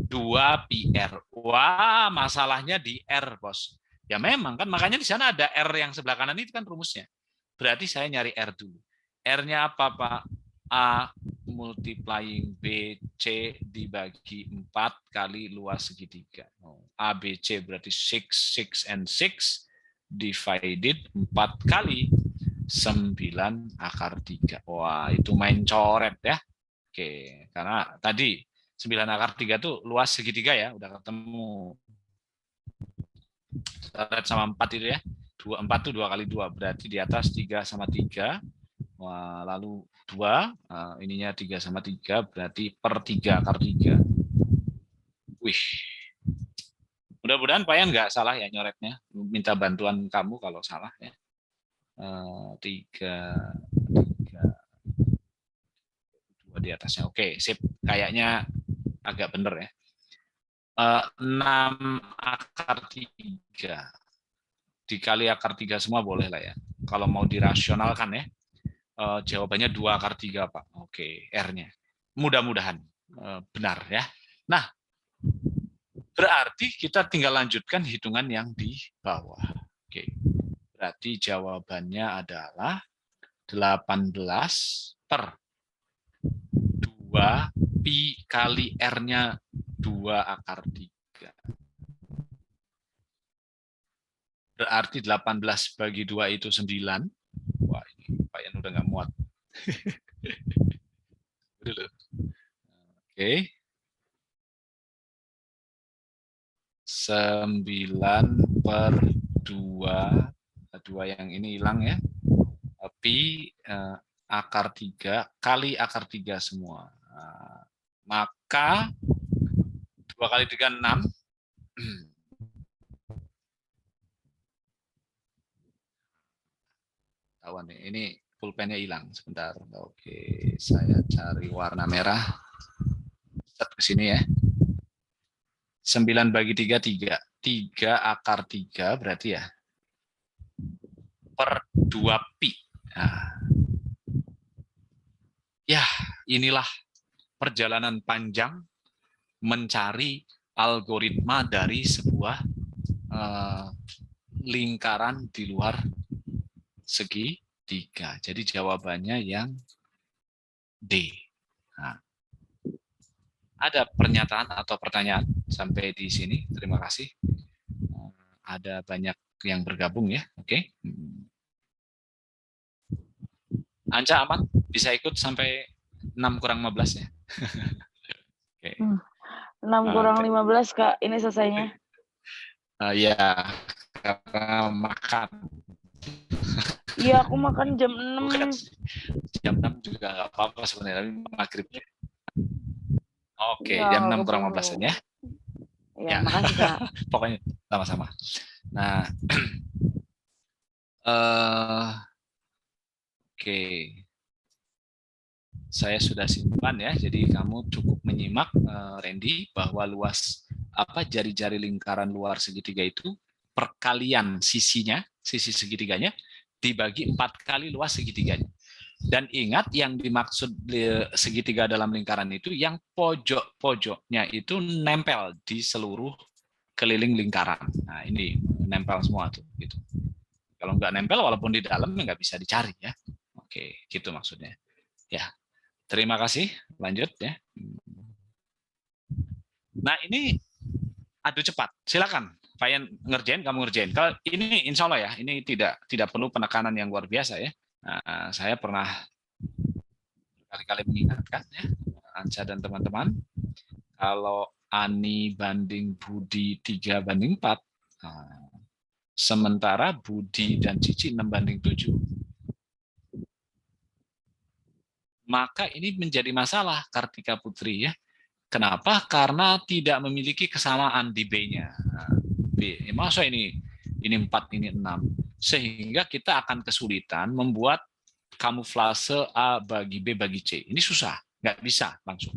[SPEAKER 3] 2 pi r. Wah, masalahnya di r, bos. Ya memang kan, makanya di sana ada r yang sebelah kanan itu kan rumusnya. Berarti saya nyari r dulu. R-nya apa, Pak? A multiplying BC dibagi 4 kali luas segitiga. ABC berarti 6, 6, and 6 divided 4 kali 9/3. Wah, itu main coret ya. Oke, karena tadi 9/3 itu luas segitiga ya, udah ketemu. Coret sama 4 itu ya. 4 itu 2 kali 2, berarti di atas 3/3. Wah, lalu 2, ininya 3/3, berarti per 3/3. Wih. Mudah-mudahan Pak Yan nggak salah ya nyoretnya. Minta bantuan kamu kalau salah ya. 2 di atasnya. Oke, sip. Kayaknya agak bener ya. 6/3 dikali akar 3 semua boleh lah ya. Kalau mau dirasionalkan ya. Jawabannya 2 akar 3, Pak. Oke, R-nya. Mudah-mudahan benar ya. Nah, berarti kita tinggal lanjutkan hitungan yang di bawah. Oke. Berarti jawabannya adalah 18 per 2 pi kali R-nya 2 akar 3. Berarti 18 bagi 2 itu 9. Wah, ini Pak Yan udah nggak muat. Dulu. Oke. 9 per 2. 2 yang ini hilang ya. Pi akar 3 kali akar 3 semua. Maka 2 kali 3, 6. Tawan nih, ini pulpennya hilang sebentar. Oke, saya cari warna merah. Set ke sini ya. 9 bagi 3, 3. 3 akar 3 berarti ya. Per 2 pi. Nah. Ya, inilah perjalanan panjang mencari algoritma dari sebuah lingkaran di luar segitiga. Jadi jawabannya yang D. Nah, ada pernyataan atau pertanyaan sampai di sini? Terima kasih. Ada banyak yang bergabung ya. Oke. Anca aman? Bisa ikut sampai 6 kurang 15 ya? Oke.
[SPEAKER 1] 6 kurang 15, Kak. Ini selesainya.
[SPEAKER 3] Ya, karena makan.
[SPEAKER 1] Iya, aku makan jam 6.
[SPEAKER 3] Bukan, jam 6 juga nggak apa-apa sebenarnya, tapi maghribnya. Oke,
[SPEAKER 1] Ya,
[SPEAKER 3] jam 6
[SPEAKER 1] betul.
[SPEAKER 3] kurang 15 ya.
[SPEAKER 1] Ya, makasih, Kak.
[SPEAKER 3] Pokoknya sama-sama. Nah, oke. Saya sudah simpan ya, jadi kamu cukup menyimak, Randy, bahwa luas jari-jari lingkaran luar segitiga itu perkalian sisinya, sisi segitiganya, dibagi 4 kali luas segitiganya. Dan ingat yang dimaksud segitiga dalam lingkaran itu yang pojok-pojoknya itu nempel di seluruh keliling lingkaran. Nah ini nempel semua tuh. Gitu. Kalau nggak nempel walaupun di dalam nggak bisa dicari ya. Oke, gitu maksudnya. Ya, terima kasih. Lanjut ya. Nah ini adu cepat. Silakan. Pak Yan ngerjain, kamu ngerjain. Kalau ini insya Allah ya, ini tidak perlu penekanan yang luar biasa ya. Nah, saya pernah berkali-kali mengingatkan ya, Anca dan teman-teman, kalau Ani banding Budi 3:4, sementara Budi dan Cici 6:7. Maka ini menjadi masalah Kartika Putri ya. Kenapa? Karena tidak memiliki kesamaan di B-nya. B, masa ini 4, ini 6. Sehingga kita akan kesulitan membuat kamuflase A bagi B bagi C. Ini susah, nggak bisa langsung.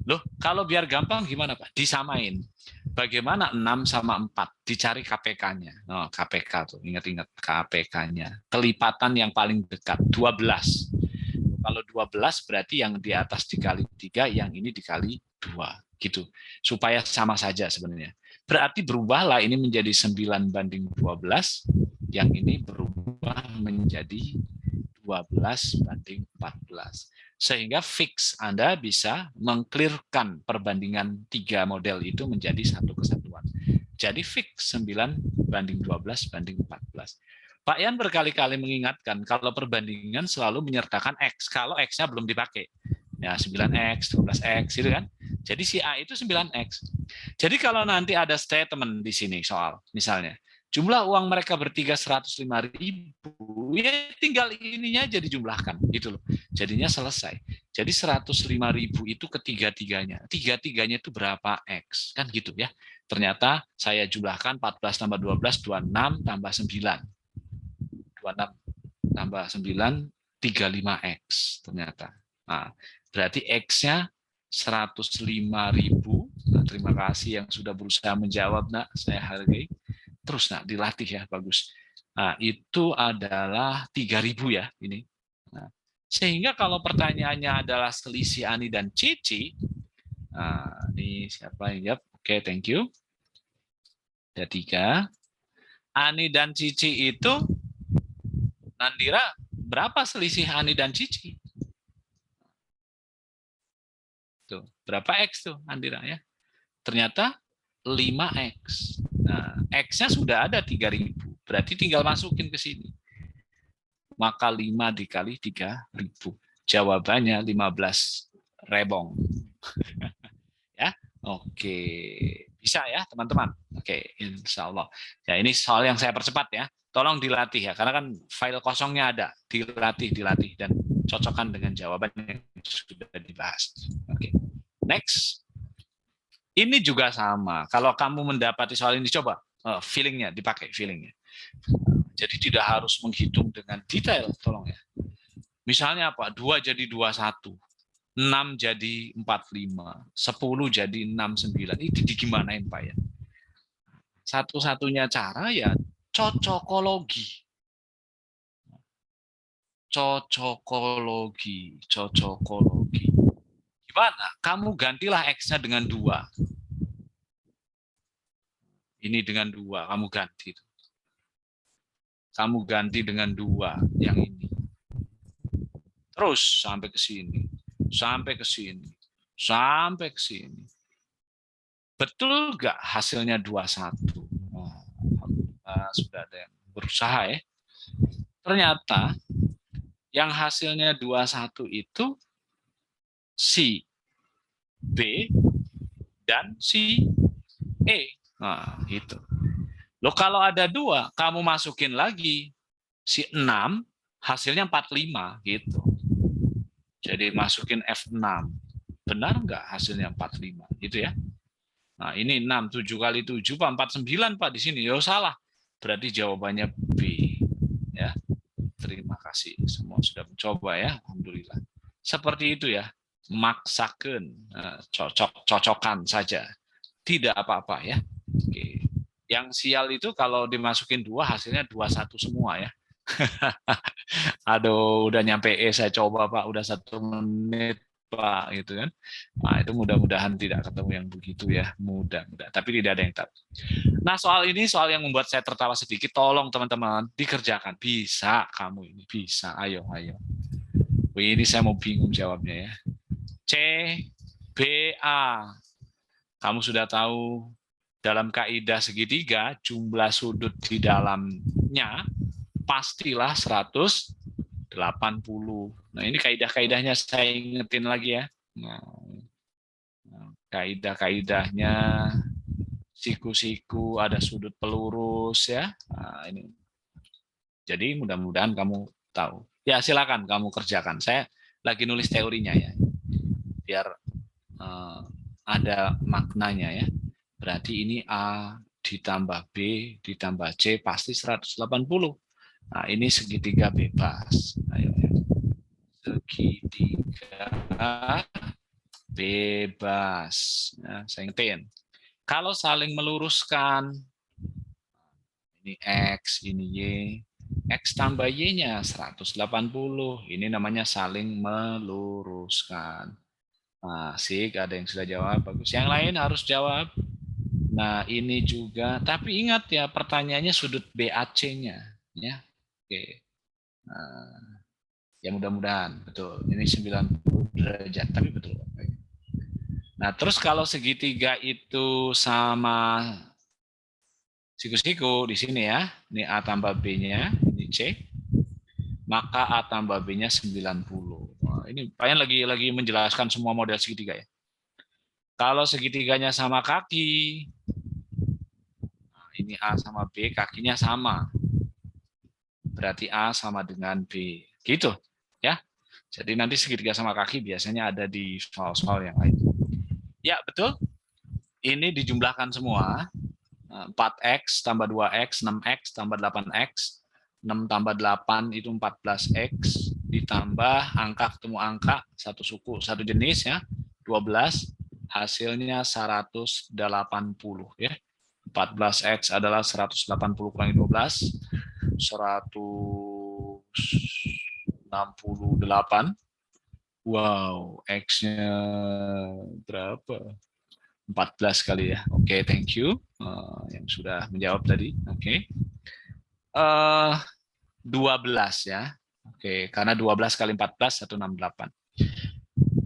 [SPEAKER 3] Loh, kalau biar gampang gimana Pak? Disamain. Bagaimana 6 sama 4? Dicari KPK-nya. Oh, KPK tuh, ingat-ingat KPK-nya. Kelipatan yang paling dekat, 12. Kalau 12 berarti yang di atas dikali 3, yang ini dikali 2. Gitu. Supaya sama saja sebenarnya. Berarti berubahlah ini menjadi 9:12, yang ini berubah menjadi 12:14. Sehingga fix Anda bisa mengclearkan perbandingan 3 model itu menjadi satu kesatuan. Jadi fix 9:12:14. Pak Yan berkali-kali mengingatkan kalau perbandingan selalu menyertakan X, kalau X-nya belum dipakai. Ya 9X, 12X, gitu kan. Jadi si A itu 9X. Jadi kalau nanti ada statement di sini soal, misalnya, jumlah uang mereka bertiga 105.000, ya tinggal ininya aja dijumlahkan, gitu loh. Jadinya selesai. Jadi 105.000 itu ketiga-tiganya. Tiga-tiganya itu berapa X, kan gitu ya. Ternyata saya jumlahkan 14 tambah 12, 26 tambah 9. 26 tambah 9, 35X ternyata. Nah, berarti X-nya 105.000. Nah, terima kasih yang sudah berusaha menjawab, Nak. Saya hargai. Terus, Nak, dilatih ya, bagus. Nah, itu adalah 3.000 ya, ini. Nah, Sehingga kalau pertanyaannya adalah selisih Ani dan Cici, nah, ini siapa yang jawab? Oke, thank you. Ada 3. Ani dan Cici itu, Nandira, berapa selisih Ani dan Cici? Tuh, berapa X tuh, Nandira ya? Ternyata 5X. Nah, X-nya sudah ada 3.000. Berarti tinggal masukin ke sini. Maka 5 dikali 3.000. Jawabannya 15 rebong. Ya, oke. Bisa ya, teman-teman? Oke, insya Allah. Ya, ini soal yang saya percepat ya. Tolong dilatih ya, karena kan file kosongnya ada. Dilatih, dan cocokkan dengan jawaban yang sudah dibahas. Oke, next. Ini juga sama. Kalau kamu mendapati soal ini, coba feelingnya, dipakai feelingnya. Jadi tidak harus menghitung dengan detail, tolong ya. Misalnya apa? 2 jadi 21. 6 jadi 45, 10 jadi 69. Itu digimanain Pak ya? Satu-satunya cara ya cocokologi. Cocokologi. Gimana? Kamu gantilah X-nya dengan 2. Ini dengan 2, kamu ganti. Kamu ganti dengan 2 yang ini. Terus sampai ke sini. Sampai ke sini. Sampai ke sini. Betul nggak hasilnya 21? Oh, sudah ada yang berusaha ya. Ternyata yang hasilnya 21 itu si B dan si E. Nah, itu. Loh kalau ada 2, kamu masukin lagi si 6, hasilnya 45 gitu. Jadi masukin F6. Benar nggak hasilnya 45? Gitu ya. Nah, ini 6, 7 kali 7, Pak, 49, Pak, di sini. Ya salah. Berarti jawabannya B. Ya. Terima kasih. Semua sudah mencoba ya. Alhamdulillah. Seperti itu ya. Maksakan. Cocokkan saja. Tidak apa-apa ya. Oke. Yang sial itu kalau dimasukin 2, hasilnya 21 semua ya. Aduh, udah nyampe saya coba Pak, udah 1 menit Pak, gitu kan. Nah, itu mudah-mudahan tidak ketemu yang begitu ya, mudah-mudahan. Tapi tidak ada yang tahu. Nah, soal ini soal yang membuat saya tertawa sedikit, tolong teman-teman dikerjakan. Bisa kamu ini, bisa. Ayo. Wih, ini saya mau bingung jawabnya ya. C, B, A. Kamu sudah tahu dalam kaidah segitiga, jumlah sudut di dalamnya pastilah 180. Nah, ini kaidah-kaidahnya saya ingetin lagi ya. Nah, kaidah-kaidahnya siku-siku, ada sudut pelurus ya. Nah, ini. Jadi mudah-mudahan kamu tahu. Ya, silakan kamu kerjakan. Saya lagi nulis teorinya ya. Biar ada maknanya ya. Berarti ini A ditambah B ditambah C pasti 180. Nah, ini segitiga bebas. Ayo. Segitiga bebas. Nah, saya ingetin. Kalau saling meluruskan, ini X, ini Y. X tambah Y-nya 180. Ini namanya saling meluruskan. Asik, ada yang sudah jawab. Bagus. Yang lain harus jawab. Nah, ini juga. Tapi ingat ya, pertanyaannya sudut BAC-nya. Ya. Oke. Nah, ya mudah-mudahan. Betul. Ini 90 derajat. Tapi betul. Nah, terus kalau segitiga itu sama siku-siku di sini ya. Ini A tambah B-nya. Ini C. Maka A tambah B-nya 90. Nah, ini Pak Yan lagi menjelaskan semua model segitiga ya. Kalau segitiganya sama kaki, nah ini A sama B, kakinya sama. Berarti A sama dengan B. Gitu ya. Jadi nanti segitiga sama kaki biasanya ada di soal-soal yang lain. Ya, betul. Ini dijumlahkan semua. 4X tambah 2X, 6X tambah 8X. 6 tambah 8 itu 14X. Ditambah angka ketemu angka, satu suku, satu jenis ya. 12. Hasilnya 180 ya. 14X adalah 180 kurangi 12. 100 68. Wow, X-nya berapa? 14 kali ya. Oke, thank you yang sudah menjawab tadi. Oke. 12 ya. Oke, karena 12 kali 14 168.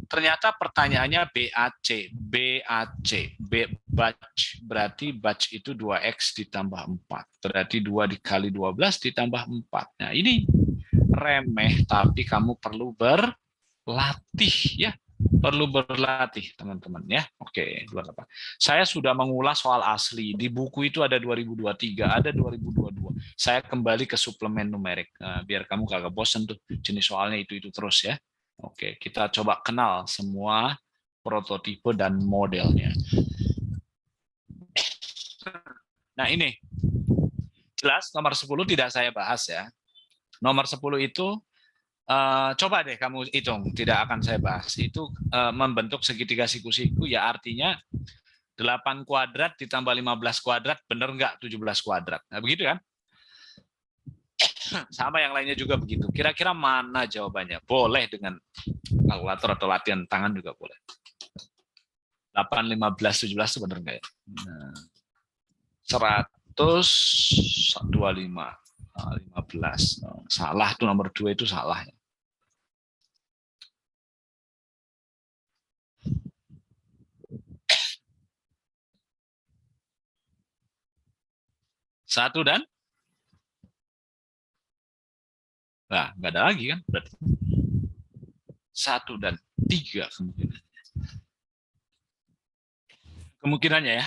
[SPEAKER 3] Ternyata pertanyaannya BAC. Batch berarti batch itu 2X ditambah 4. Berarti 2 dikali 12 ditambah 4. Nah, ini remeh tapi kamu perlu berlatih ya. Perlu berlatih teman-teman ya. Oke, 28. Saya sudah mengulas soal asli. Di buku itu ada 2023, ada 2022. Saya kembali ke suplemen numerik. Nah, biar kamu kagak bosan tuh jenis soalnya itu terus ya. Oke, kita coba kenal semua prototipe dan modelnya. Nah, ini jelas nomor 10 tidak saya bahas ya. Nomor 10 itu coba deh kamu hitung, tidak akan saya bahas. Itu membentuk segitiga siku-siku, ya artinya 8 kuadrat ditambah 15 kuadrat, bener nggak 17 kuadrat? Nah, begitu kan? Sama yang lainnya juga begitu. Kira-kira mana jawabannya? Boleh dengan kalkulator atau latihan tangan juga boleh. 8, 15, 17 itu bener nggak ya? Nah, 125. 15. Salah tuh nomor 2 itu salah. Satu dan nah, nggak ada lagi kan berarti 1 dan 3 kemungkinannya ya.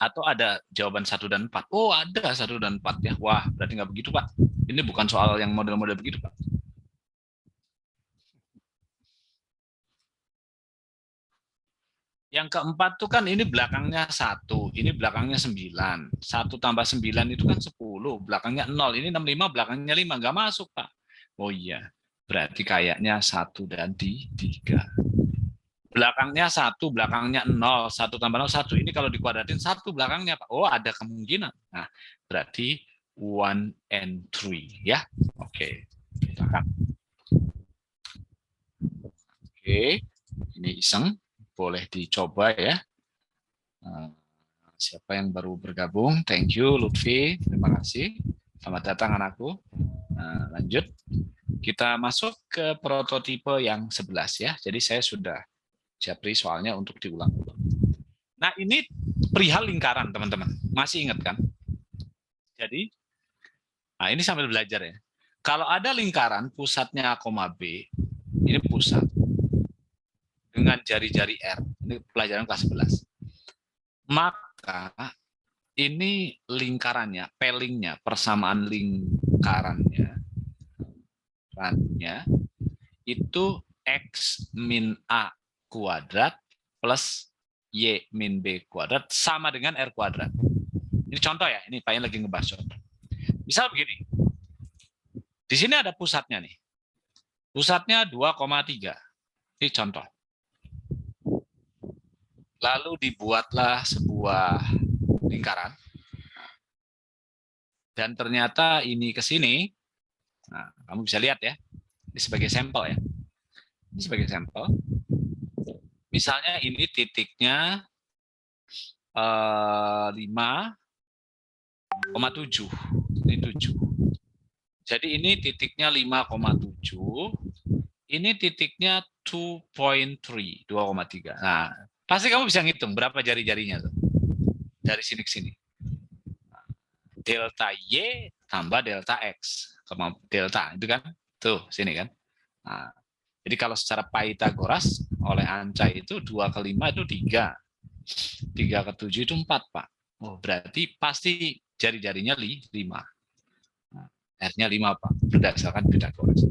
[SPEAKER 3] Atau ada jawaban 1 dan 4. Oh, ada 1 dan 4 ya. Wah, berarti nggak begitu, Pak. Ini bukan soal yang model-model begitu, Pak. Yang keempat tuh kan ini belakangnya 1, ini belakangnya 9. 1 tambah 9 itu kan 10, belakangnya 0. Ini 65, belakangnya 5. Nggak masuk, Pak. Oh iya, berarti kayaknya 1 dan 3. Belakangnya 1, belakangnya 0, 1 tambah 0, 1. Ini kalau dikuadratin 1 belakangnya, Pak. Oh, ada kemungkinan. Nah, berarti 1 and 3 ya. Oke. Oke, ini iseng, boleh dicoba ya. Siapa yang baru bergabung? Thank you Lutfi, terima kasih. Selamat datang anakku. Nah, lanjut. Kita masuk ke prototipe yang 11 ya. Jadi saya sudah japri soalnya untuk diulang-ulang. Nah, ini perihal lingkaran, teman-teman. Masih ingat kan? Jadi, nah ini sambil belajar ya. Kalau ada lingkaran, pusatnya A, B, ini pusat. Dengan jari-jari R. Ini pelajaran kelas 11. Maka, ini lingkarannya, pelingnya, persamaan lingkarannya, itu X min A kuadrat plus Y min B kuadrat sama dengan R kuadrat. Ini contoh ya, ini Pak yang lagi ngebahas contoh. Misal begini, di sini ada pusatnya nih. Pusatnya 2,3. Ini contoh. Lalu dibuatlah sebuah lingkaran. Dan ternyata ini ke sini. Nah, kamu bisa lihat ya. Ini sebagai sampel ya. Ini sebagai sampel. Misalnya ini titiknya 5,7. Ini 7. Jadi ini titiknya 5,7. Ini titiknya 2,3. 2,3. Nah, pasti kamu bisa ngitung berapa jari-jarinya tuh. Dari sini ke sini. Delta Y tambah delta X. Delta itu kan. Tuh, sini kan. Nah, jadi kalau secara Pythagoras oleh Anca itu 2 ke 5 itu 3. 3 ke 7 itu 4, Pak. Oh, berarti pasti jari-jarinya 5. Nah, R-nya 5, Pak. Berdasarkan Pythagoras.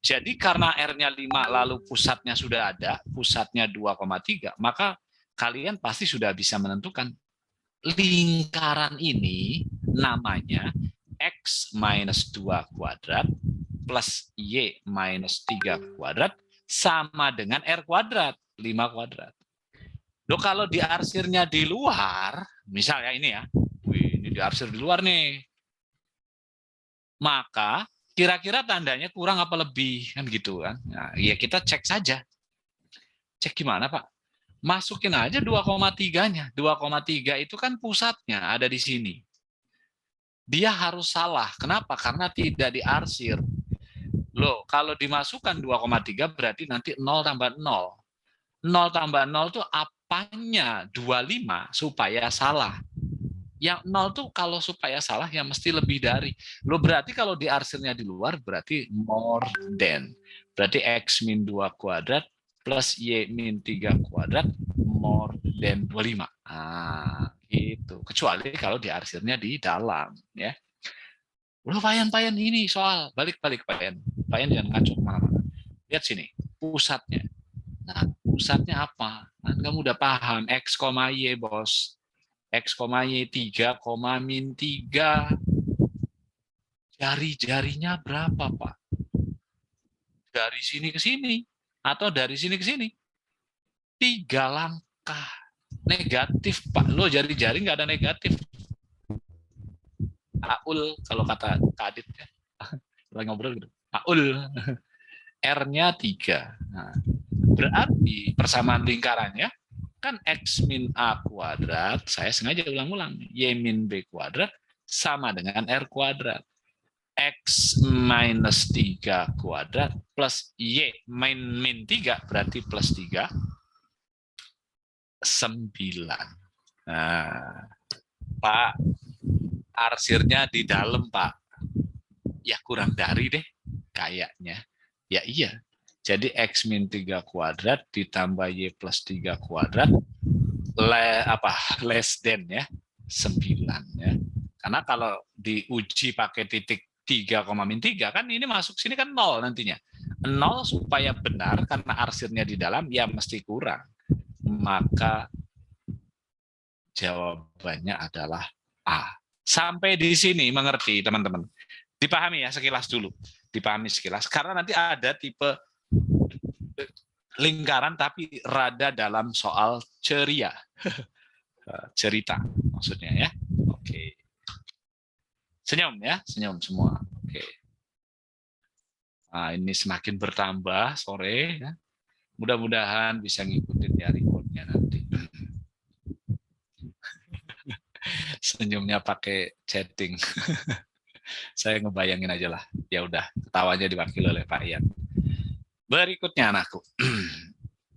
[SPEAKER 3] Jadi karena R-nya 5 lalu pusatnya sudah ada, pusatnya 2,3, maka kalian pasti sudah bisa menentukan lingkaran ini namanya X minus 2 kuadrat plus Y minus 3 kuadrat sama dengan R kuadrat, 5 kuadrat. Loh, kalau diarsirnya di luar, misalnya ini ya, ini diarsir di luar nih, maka Kira-kira tandanya kurang apa lebih, kan gitu kan. Nah, ya kita cek saja. Cek gimana Pak? Masukin aja 2,3-nya. 2,3 itu kan pusatnya ada di sini. Dia harus salah. Kenapa? Karena tidak diarsir. Loh, kalau dimasukkan 2,3 berarti nanti 0 tambah 0. 0 tambah 0 itu apanya 25 supaya salah. Yang 0 tuh kalau supaya salah ya mesti lebih dari. Lo berarti kalau diarsirnya di luar berarti more than. Berarti X min 2 kuadrat plus Y min 3 kuadrat more than 25. Nah, gitu. Kecuali kalau diarsirnya di dalam. Ya. Udah Payan ini soal. Balik Payan. Payan jangan ngaco kemana-mana. Lihat sini, pusatnya. Nah, pusatnya apa? Kan kamu udah paham, X, Y, bos. X, Y, 3, min 3. Jari-jarinya berapa, Pak? Dari sini ke sini. Atau dari sini ke sini. 3 langkah. Negatif, Pak. Lo jari-jari nggak ada negatif. Aul, kalau kata Kadit. Ya. Lagi ngobrol gitu. Aul. R-nya 3. Nah, berarti persamaan lingkarannya kan X min A kuadrat, saya sengaja ulang-ulang, Y min B kuadrat sama dengan R kuadrat. X minus 3 kuadrat plus Y min 3 berarti plus 3, 9. Nah, Pak, arsirnya di dalam, Pak. Ya kurang dari deh, kayaknya. Ya iya. Jadi X min 3 kuadrat ditambah Y plus 3 kuadrat less than ya 9 ya. Karena kalau diuji pakai titik 3, min 3 kan ini masuk sini kan 0 nantinya. 0 supaya benar karena arsirnya di dalam ya mesti kurang. Maka jawabannya adalah A. Sampai di sini mengerti teman-teman. Dipahami ya sekilas dulu. Dipahami sekilas karena nanti ada tipe lingkaran tapi rada dalam soal ceria. Cerita maksudnya ya. Oke. Senyum ya, senyum semua. Oke. Nah, ini semakin bertambah sore ya. Mudah-mudahan bisa ngikutin ya recordnya nanti. Senyumnya pakai chatting. Saya ngebayangin aja lah. Ya udah, ketawanya diwakili oleh Pak Ian. Berikutnya anakku.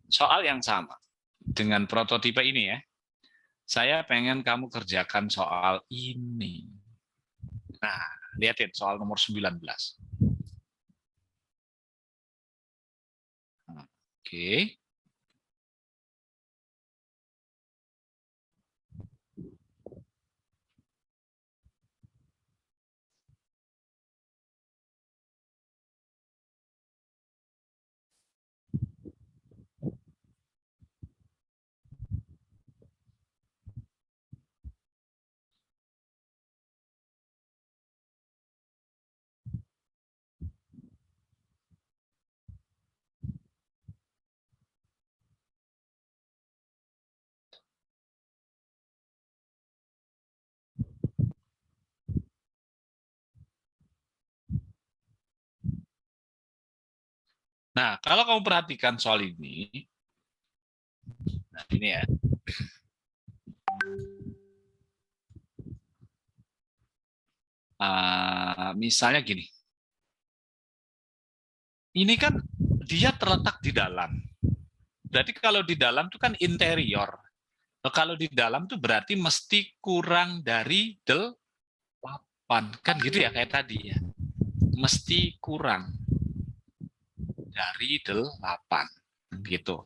[SPEAKER 3] Soal yang sama dengan prototipe ini ya. Saya pengen kamu kerjakan soal ini. Nah, lihatin soal nomor 19. Oke. Nah, kalau kamu perhatikan soal ini, nah ini ya. Misalnya gini. Ini kan dia terletak di dalam. Berarti kalau di dalam itu kan interior. Kalau di dalam tuh berarti mesti kurang dari 8. Kan gitu ya kayak tadi ya. Mesti kurang dari 8. Gitu.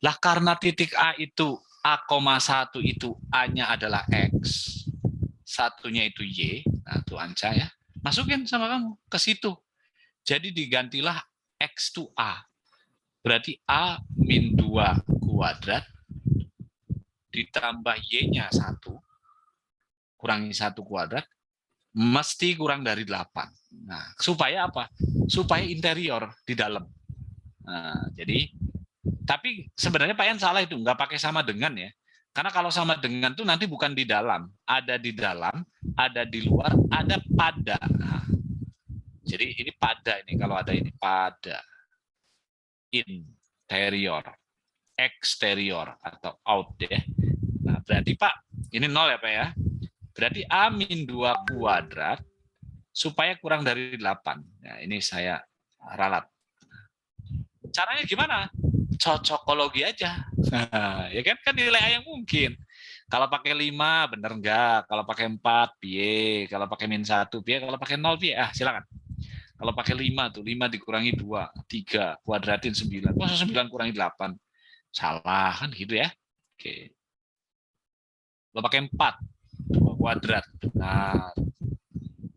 [SPEAKER 3] Lah karena titik A itu A,1 itu A-nya adalah X. Satunya itu Y. Nah, tuh Anca ya. Masukin sama kamu ke situ. Jadi digantilah X to A. Berarti A min 2 kuadrat ditambah Y-nya 1, kurangi 1 kuadrat, mesti kurang dari 8. Nah, supaya apa? Supaya interior di dalam. Nah, jadi, tapi sebenarnya Pak Yan salah itu, nggak pakai sama dengan ya. Karena kalau sama dengan tuh nanti bukan di dalam. Ada di dalam, ada di luar, ada pada. Nah, Jadi ini pada ini, kalau ada ini pada, interior, eksterior atau out ya. Nah, berarti Pak, ini 0 ya Pak ya. Berarti A-2 kuadrat supaya kurang dari 8. Nah, ini saya ralat. Caranya gimana? Cocokologi aja. Ya kan nilai A yang mungkin. Kalau pakai 5 bener enggak? Kalau pakai 4 piye? Kalau pakai -1 piye? Kalau pakai 0 piye? Silakan. Kalau pakai 5 tuh 5 dikurangi 2, 3 kuadratin 9. Masa 9 kurangi 8? Salah kan gitu ya. Oke. Kalau pakai 4 2 kuadrat. Benar.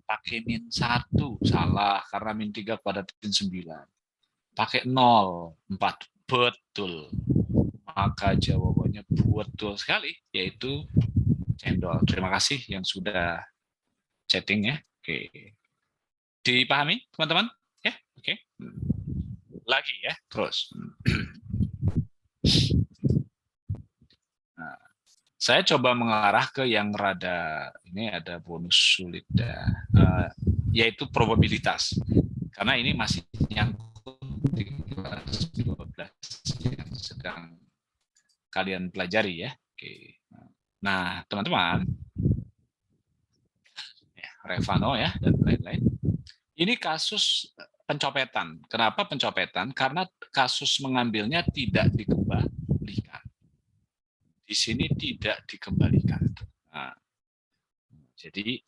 [SPEAKER 3] Pakai -1 salah karena -3 kuadratin 9. Pakai 0, 4. Betul. Maka jawabannya betul sekali, yaitu cendol. Terima kasih yang sudah chatting ya. Oke. Dipahami, teman-teman? Ya, oke. Lagi ya, terus. Nah, saya coba mengarah ke yang rada, ini ada bonus sulit ya, yaitu probabilitas. Karena ini masih nyangkut di kelas 12 yang sedang kalian pelajari ya. Oke. Nah, teman-teman, ya, Revano ya dan lain-lain. Ini kasus pencopetan. Kenapa pencopetan? Karena kasus mengambilnya tidak dikembalikan. Di sini tidak dikembalikan. Nah, jadi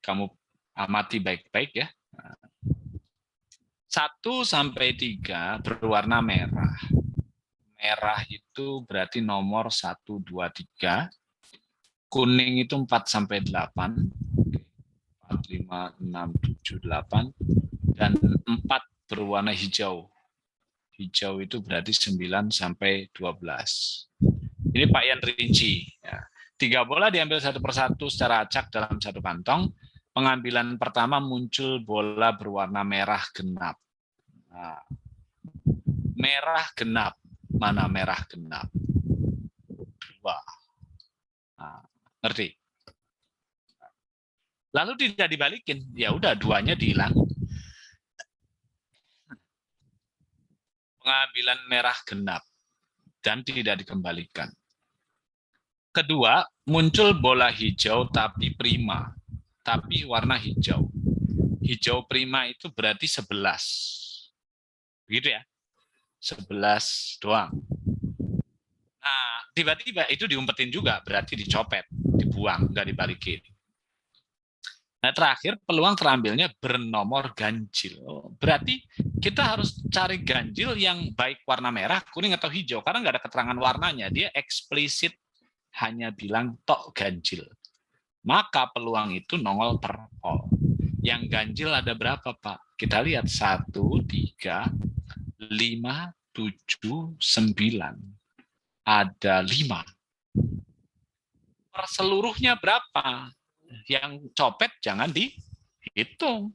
[SPEAKER 3] kamu amati baik-baik ya. 1 sampai 3 berwarna merah. Merah itu berarti nomor 1, 2, 3. Kuning itu 4 sampai 8. 4, 5, 6, 7, 8. Dan 4 berwarna hijau. Hijau itu berarti 9 sampai 12. Ini Pak Yan rinci. Ya. 3 bola diambil satu persatu secara acak dalam satu kantong. Pengambilan pertama muncul bola berwarna merah genap. Nah, merah genap. Mana merah genap? 2. Nah, ngerti? Lalu tidak dibalikin. Ya udah, 2-nya dihilangin. Pengambilan merah genap dan tidak dikembalikan. Kedua, muncul bola hijau tapi prima. Tapi warna hijau. Hijau prima itu berarti 11. Begitu ya? 11 doang. Nah, tiba-tiba itu diumpetin juga, berarti dicopet, dibuang, nggak dibalikin. Nah, terakhir peluang terambilnya bernomor ganjil. Berarti kita harus cari ganjil yang baik warna merah, kuning, atau hijau. Karena nggak ada keterangan warnanya. Dia eksplisit hanya bilang tok ganjil. Maka peluang itu nongol per pol. Yang ganjil ada berapa, Pak? Kita lihat 1, 3, 5, 7, 9. Ada 5. Perseluruhnya berapa? Yang copet jangan dihitung.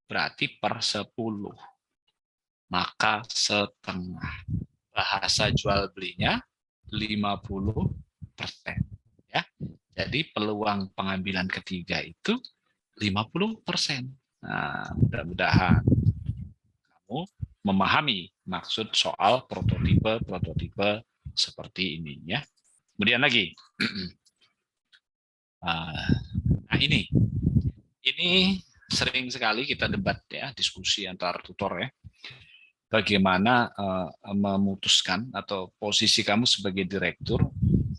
[SPEAKER 3] Berarti per 10. Maka setengah. Bahasa jual belinya 50%. Ya. Jadi peluang pengambilan ketiga itu 50%. Nah, mudah-mudahan kamu memahami maksud soal prototipe seperti ini ya. Kemudian lagi. Nah, ini sering sekali kita debat ya, diskusi antar tutor ya. Bagaimana memutuskan atau posisi kamu sebagai direktur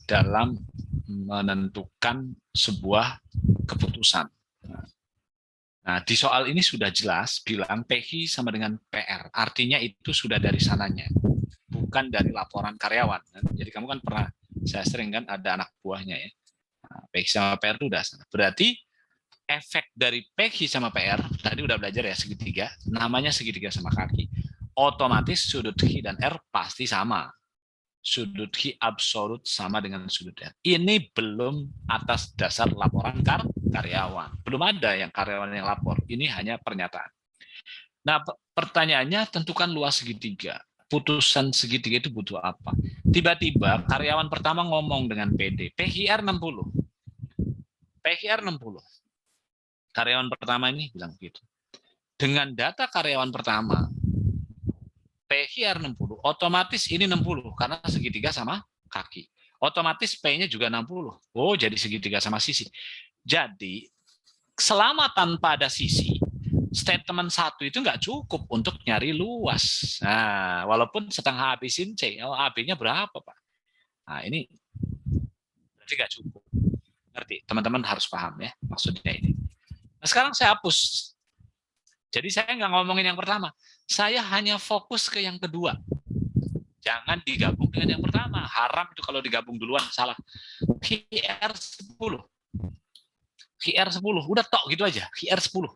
[SPEAKER 3] dalam menentukan sebuah keputusan. Nah, di soal ini sudah jelas bilang PHI sama dengan PR. Artinya itu sudah dari sananya, bukan dari laporan karyawan. Jadi kamu kan pernah, saya sering kan ada anak buahnya ya. Nah, PHI sama PR itu udah sana. Berarti efek dari PHI sama PR, tadi udah belajar ya segitiga, namanya segitiga sama kaki. Otomatis sudut H dan R pasti sama. Sudut H absolut sama dengan sudut R. Ini belum atas dasar laporan karyawan. Belum ada yang karyawan yang lapor. Ini hanya pernyataan. Nah, pertanyaannya tentukan luas segitiga. Putusan segitiga itu butuh apa? Tiba-tiba karyawan pertama ngomong dengan PD. PHR 60. PHR 60. Karyawan pertama ini bilang gitu. dengan data karyawan pertama, PQR 60, otomatis ini 60 karena segitiga sama kaki. Otomatis P-nya juga 60. Oh, jadi segitiga sama sisi. Jadi, selama tanpa ada sisi, statement 1 itu nggak cukup untuk nyari luas. Nah, walaupun setengah habisin C, oh, AB-nya berapa, Pak? Nah, ini berarti nggak cukup. Ngerti? Teman-teman harus paham ya, maksudnya ini. Nah, sekarang saya hapus. Jadi saya nggak ngomongin yang pertama. Saya hanya fokus ke yang kedua. Jangan digabung dengan yang pertama. Haram itu kalau digabung duluan, salah. QR 10. QR 10. Udah tok gitu aja. QR 10.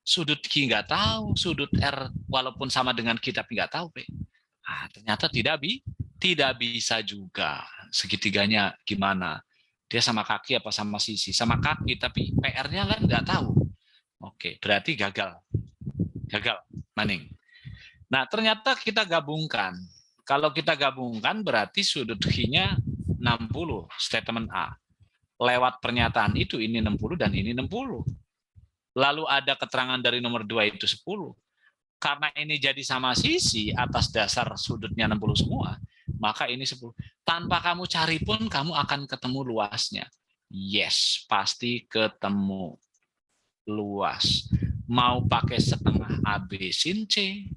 [SPEAKER 3] Sudut Q nggak tahu. Sudut R walaupun sama dengan Q tapi nggak tahu. P. Nah, ternyata tidak bisa juga. Segitiganya gimana? Dia sama kaki apa sama sisi? Sama kaki tapi PR-nya kan nggak tahu. Oke, berarti gagal. Gagal, Maning. Nah, ternyata kita gabungkan. Kalau kita gabungkan berarti sudut Q-nya 60, statement A. Lewat pernyataan itu ini 60 dan ini 60. Lalu ada keterangan dari nomor 2 itu 10. Karena ini jadi sama sisi atas dasar sudutnya 60 semua, maka ini 10. Tanpa kamu cari pun kamu akan ketemu luasnya. Yes, pasti ketemu luas. Mau pakai setengah AB sin C,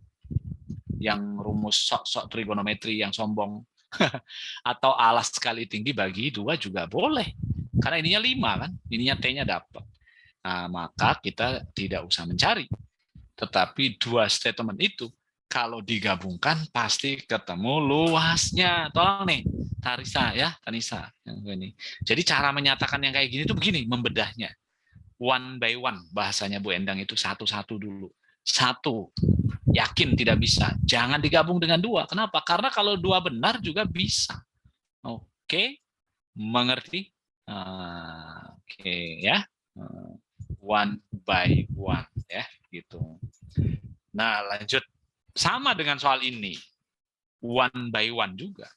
[SPEAKER 3] yang rumus sok-sok trigonometri yang sombong, atau alas kali tinggi bagi 2 juga boleh. Karena ininya 5 kan, ininya T-nya dapat. Nah, maka kita tidak usah mencari. Tetapi 2 statement itu, kalau digabungkan pasti ketemu luasnya. Tolong nih, Tarisa ya, Tanisa. Jadi cara menyatakan yang kayak gini tuh begini, membedahnya. One by one, bahasanya Bu Endang itu satu-satu dulu. 1. Yakin tidak bisa. Jangan digabung dengan 2. Kenapa? Karena kalau 2 benar juga bisa. Oke, mengerti? Oke, ya. One by one, ya, gitu. Nah, lanjut. Sama dengan soal ini. One by one juga.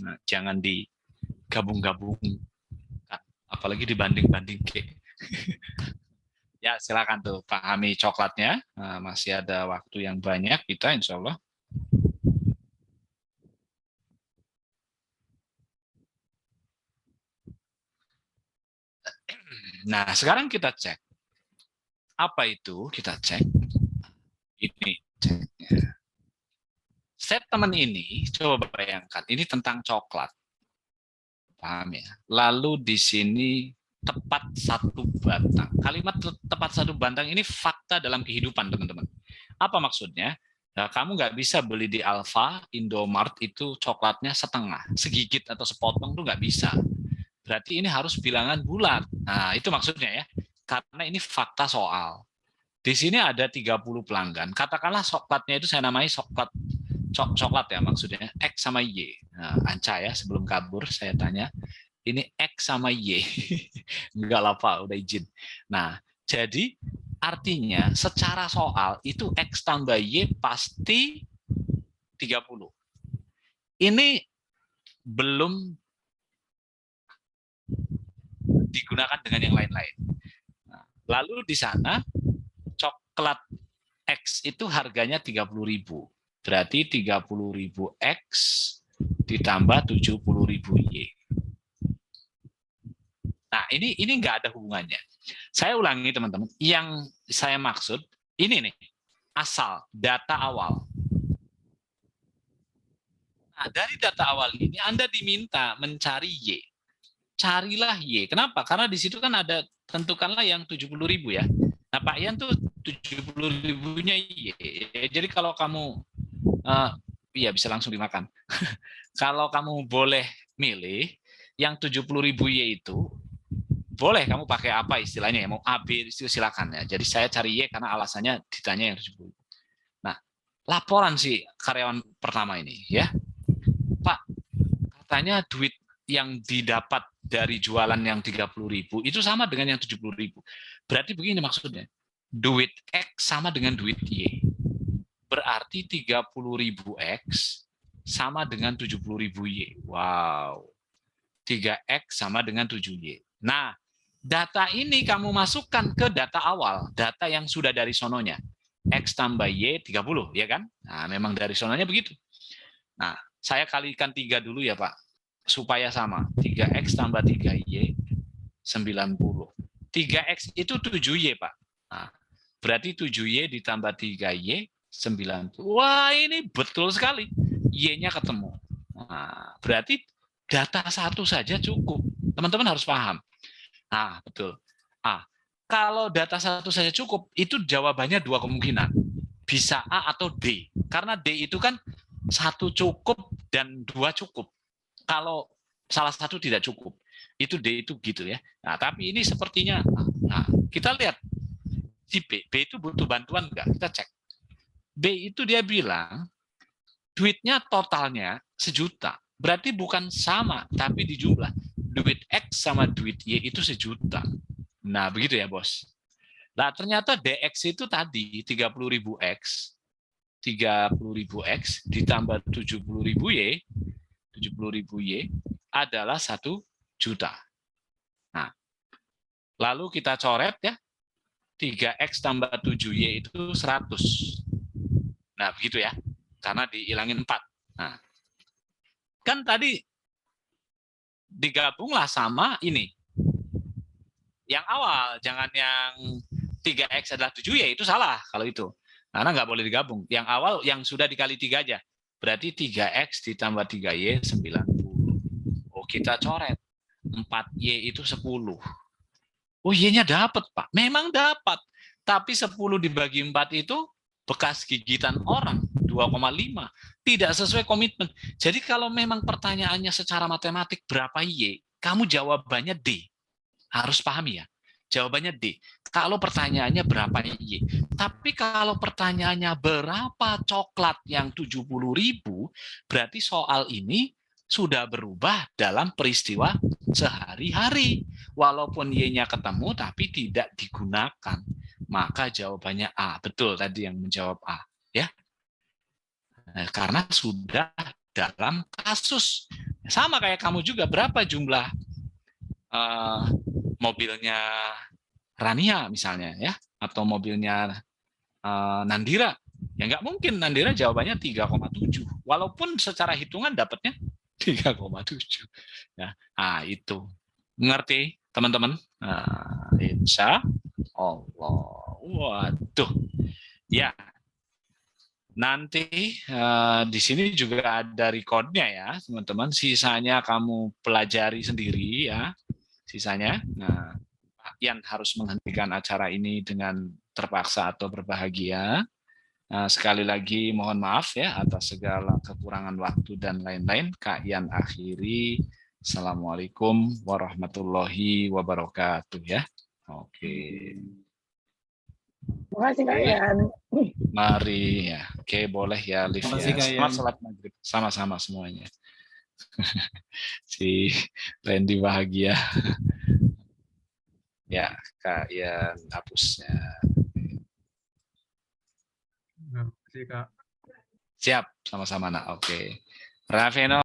[SPEAKER 3] Nah, jangan digabung-gabung. Apalagi dibanding-banding ke. Ya, silakan tuh pahami coklatnya. Nah, masih ada waktu yang banyak kita insya Allah. Nah, sekarang kita cek. Apa itu? Kita cek. Ini ceknya. Statement ini, coba bayangkan, ini tentang coklat. Paham ya? Lalu di sini tepat 1 batang. Kalimat tepat 1 batang ini fakta dalam kehidupan, teman-teman. Apa maksudnya? Nah, kamu nggak bisa beli di Alfa, Indomart itu coklatnya setengah, segigit atau sepotong tuh nggak bisa. Berarti ini harus bilangan bulat. Nah, itu maksudnya ya. Karena ini fakta soal. Di sini ada 30 pelanggan. Katakanlah coklatnya itu saya namai coklat ya maksudnya, X sama Y. Nah, Anca ya, sebelum kabur saya tanya, ini X sama Y. Enggak lah Pak, udah izin. Nah, jadi artinya secara soal itu X tambah Y pasti 30. Ini belum digunakan dengan yang lain-lain. Nah, lalu di sana coklat X itu harganya 30.000. Berarti 30.000 X ditambah 70.000 Y. Nah, ini nggak ada hubungannya. Saya ulangi teman-teman, yang saya maksud ini nih, asal data awal. Nah, dari data awal ini Anda diminta mencari Y. Carilah Y. Kenapa? Karena di situ kan ada, tentukanlah yang 70.000 ya. Nah, Pak Ian tuh 70.000-nya Y. Jadi kalau kamu, iya bisa langsung dimakan. Kalau kamu boleh milih, yang 70.000 Y itu, boleh kamu pakai apa istilahnya ya, mau A, B, itu silakan ya. Jadi saya cari Y karena alasannya ditanya yang 70.000. Nah, laporan si karyawan pertama ini ya, Pak, katanya duit yang didapat dari jualan yang 30.000 itu sama dengan yang 70.000. Berarti begini maksudnya, duit X sama dengan duit Y. Berarti 30.000 X sama dengan 70.000 Y. Wow. 3X sama dengan 7Y. Nah, data ini kamu masukkan ke data awal, data yang sudah dari sononya. X tambah Y 30, ya kan? Nah, memang dari sononya begitu. Nah, saya kalikan 3 dulu ya Pak, supaya sama. 3X tambah 3Y 90. 3X itu 7Y Pak. Nah, berarti 7Y ditambah 3Y 90. Wah, ini betul sekali. Y-nya ketemu. Nah, berarti data satu saja cukup. Teman-teman harus paham. Nah, betul. Kalau data satu saja cukup, itu jawabannya 2 kemungkinan. Bisa A atau D. Karena D itu kan 1 cukup dan 2 cukup. Kalau salah satu tidak cukup, itu D itu gitu ya. Nah, tapi ini sepertinya, kita lihat si B itu butuh bantuan nggak? Kita cek. B itu dia bilang duitnya totalnya 1 juta. Berarti bukan sama, tapi di jumlah. Duit X sama duit Y itu 1 juta. Nah, begitu ya, Bos. Nah, ternyata DX itu tadi 30.000 X, 30.000 X ditambah 70.000 Y, 70.000 Y adalah 1 juta. Nah, lalu kita coret ya, 3X tambah 7Y itu 100. Nah, begitu ya, karena dihilangin 4. Nah, kan tadi digabunglah sama ini. Yang awal, jangan yang 3X adalah 7Y, itu salah kalau itu. Karena nggak boleh digabung. Yang awal yang sudah dikali 3 aja. Berarti 3X ditambah 3Y 90. Oh, kita coret. 4Y itu 10. Oh, Y-nya dapat, Pak. Memang dapat. Tapi 10 dibagi 4 itu bekas gigitan orang, 2,5. Tidak sesuai komitmen. Jadi kalau memang pertanyaannya secara matematik berapa Y, kamu jawabannya D. Harus pahami ya. Jawabannya D. Kalau pertanyaannya berapa Y. Tapi kalau pertanyaannya berapa coklat yang 70.000, berarti soal ini sudah berubah dalam peristiwa sehari-hari. Walaupun Y-nya ketemu, tapi tidak digunakan. Maka jawabannya A. Betul tadi yang menjawab A. Ya. Karena sudah dalam kasus. Sama kayak kamu juga. Berapa jumlah mobilnya Rania misalnya ya, atau mobilnya Nandira, ya nggak mungkin Nandira jawabannya 3,7 walaupun secara hitungan dapatnya 3,7 ya. Nah, itu ngerti teman-teman. Nah, insya Allah. Waduh ya, nanti di sini juga ada recordnya ya teman-teman, sisanya kamu pelajari sendiri ya. Sisanya, nah, Pak Yan harus menghentikan acara ini dengan terpaksa atau berbahagia. Nah, sekali lagi mohon maaf ya atas segala kekurangan waktu dan lain-lain. Kak Yan akhiri. Assalamualaikum warahmatullahi wabarakatuh ya. Oke.
[SPEAKER 1] Terima kasih Kak Yan.
[SPEAKER 3] Mari ya. Oke, boleh ya live ya. Selamat sholat maghrib. Sama-sama semuanya. Si Randy bahagia. Ya, Kak Yan hapusnya.
[SPEAKER 5] Terima kasih, Kak.
[SPEAKER 3] Siap, sama-sama nak. Oke. Raveno.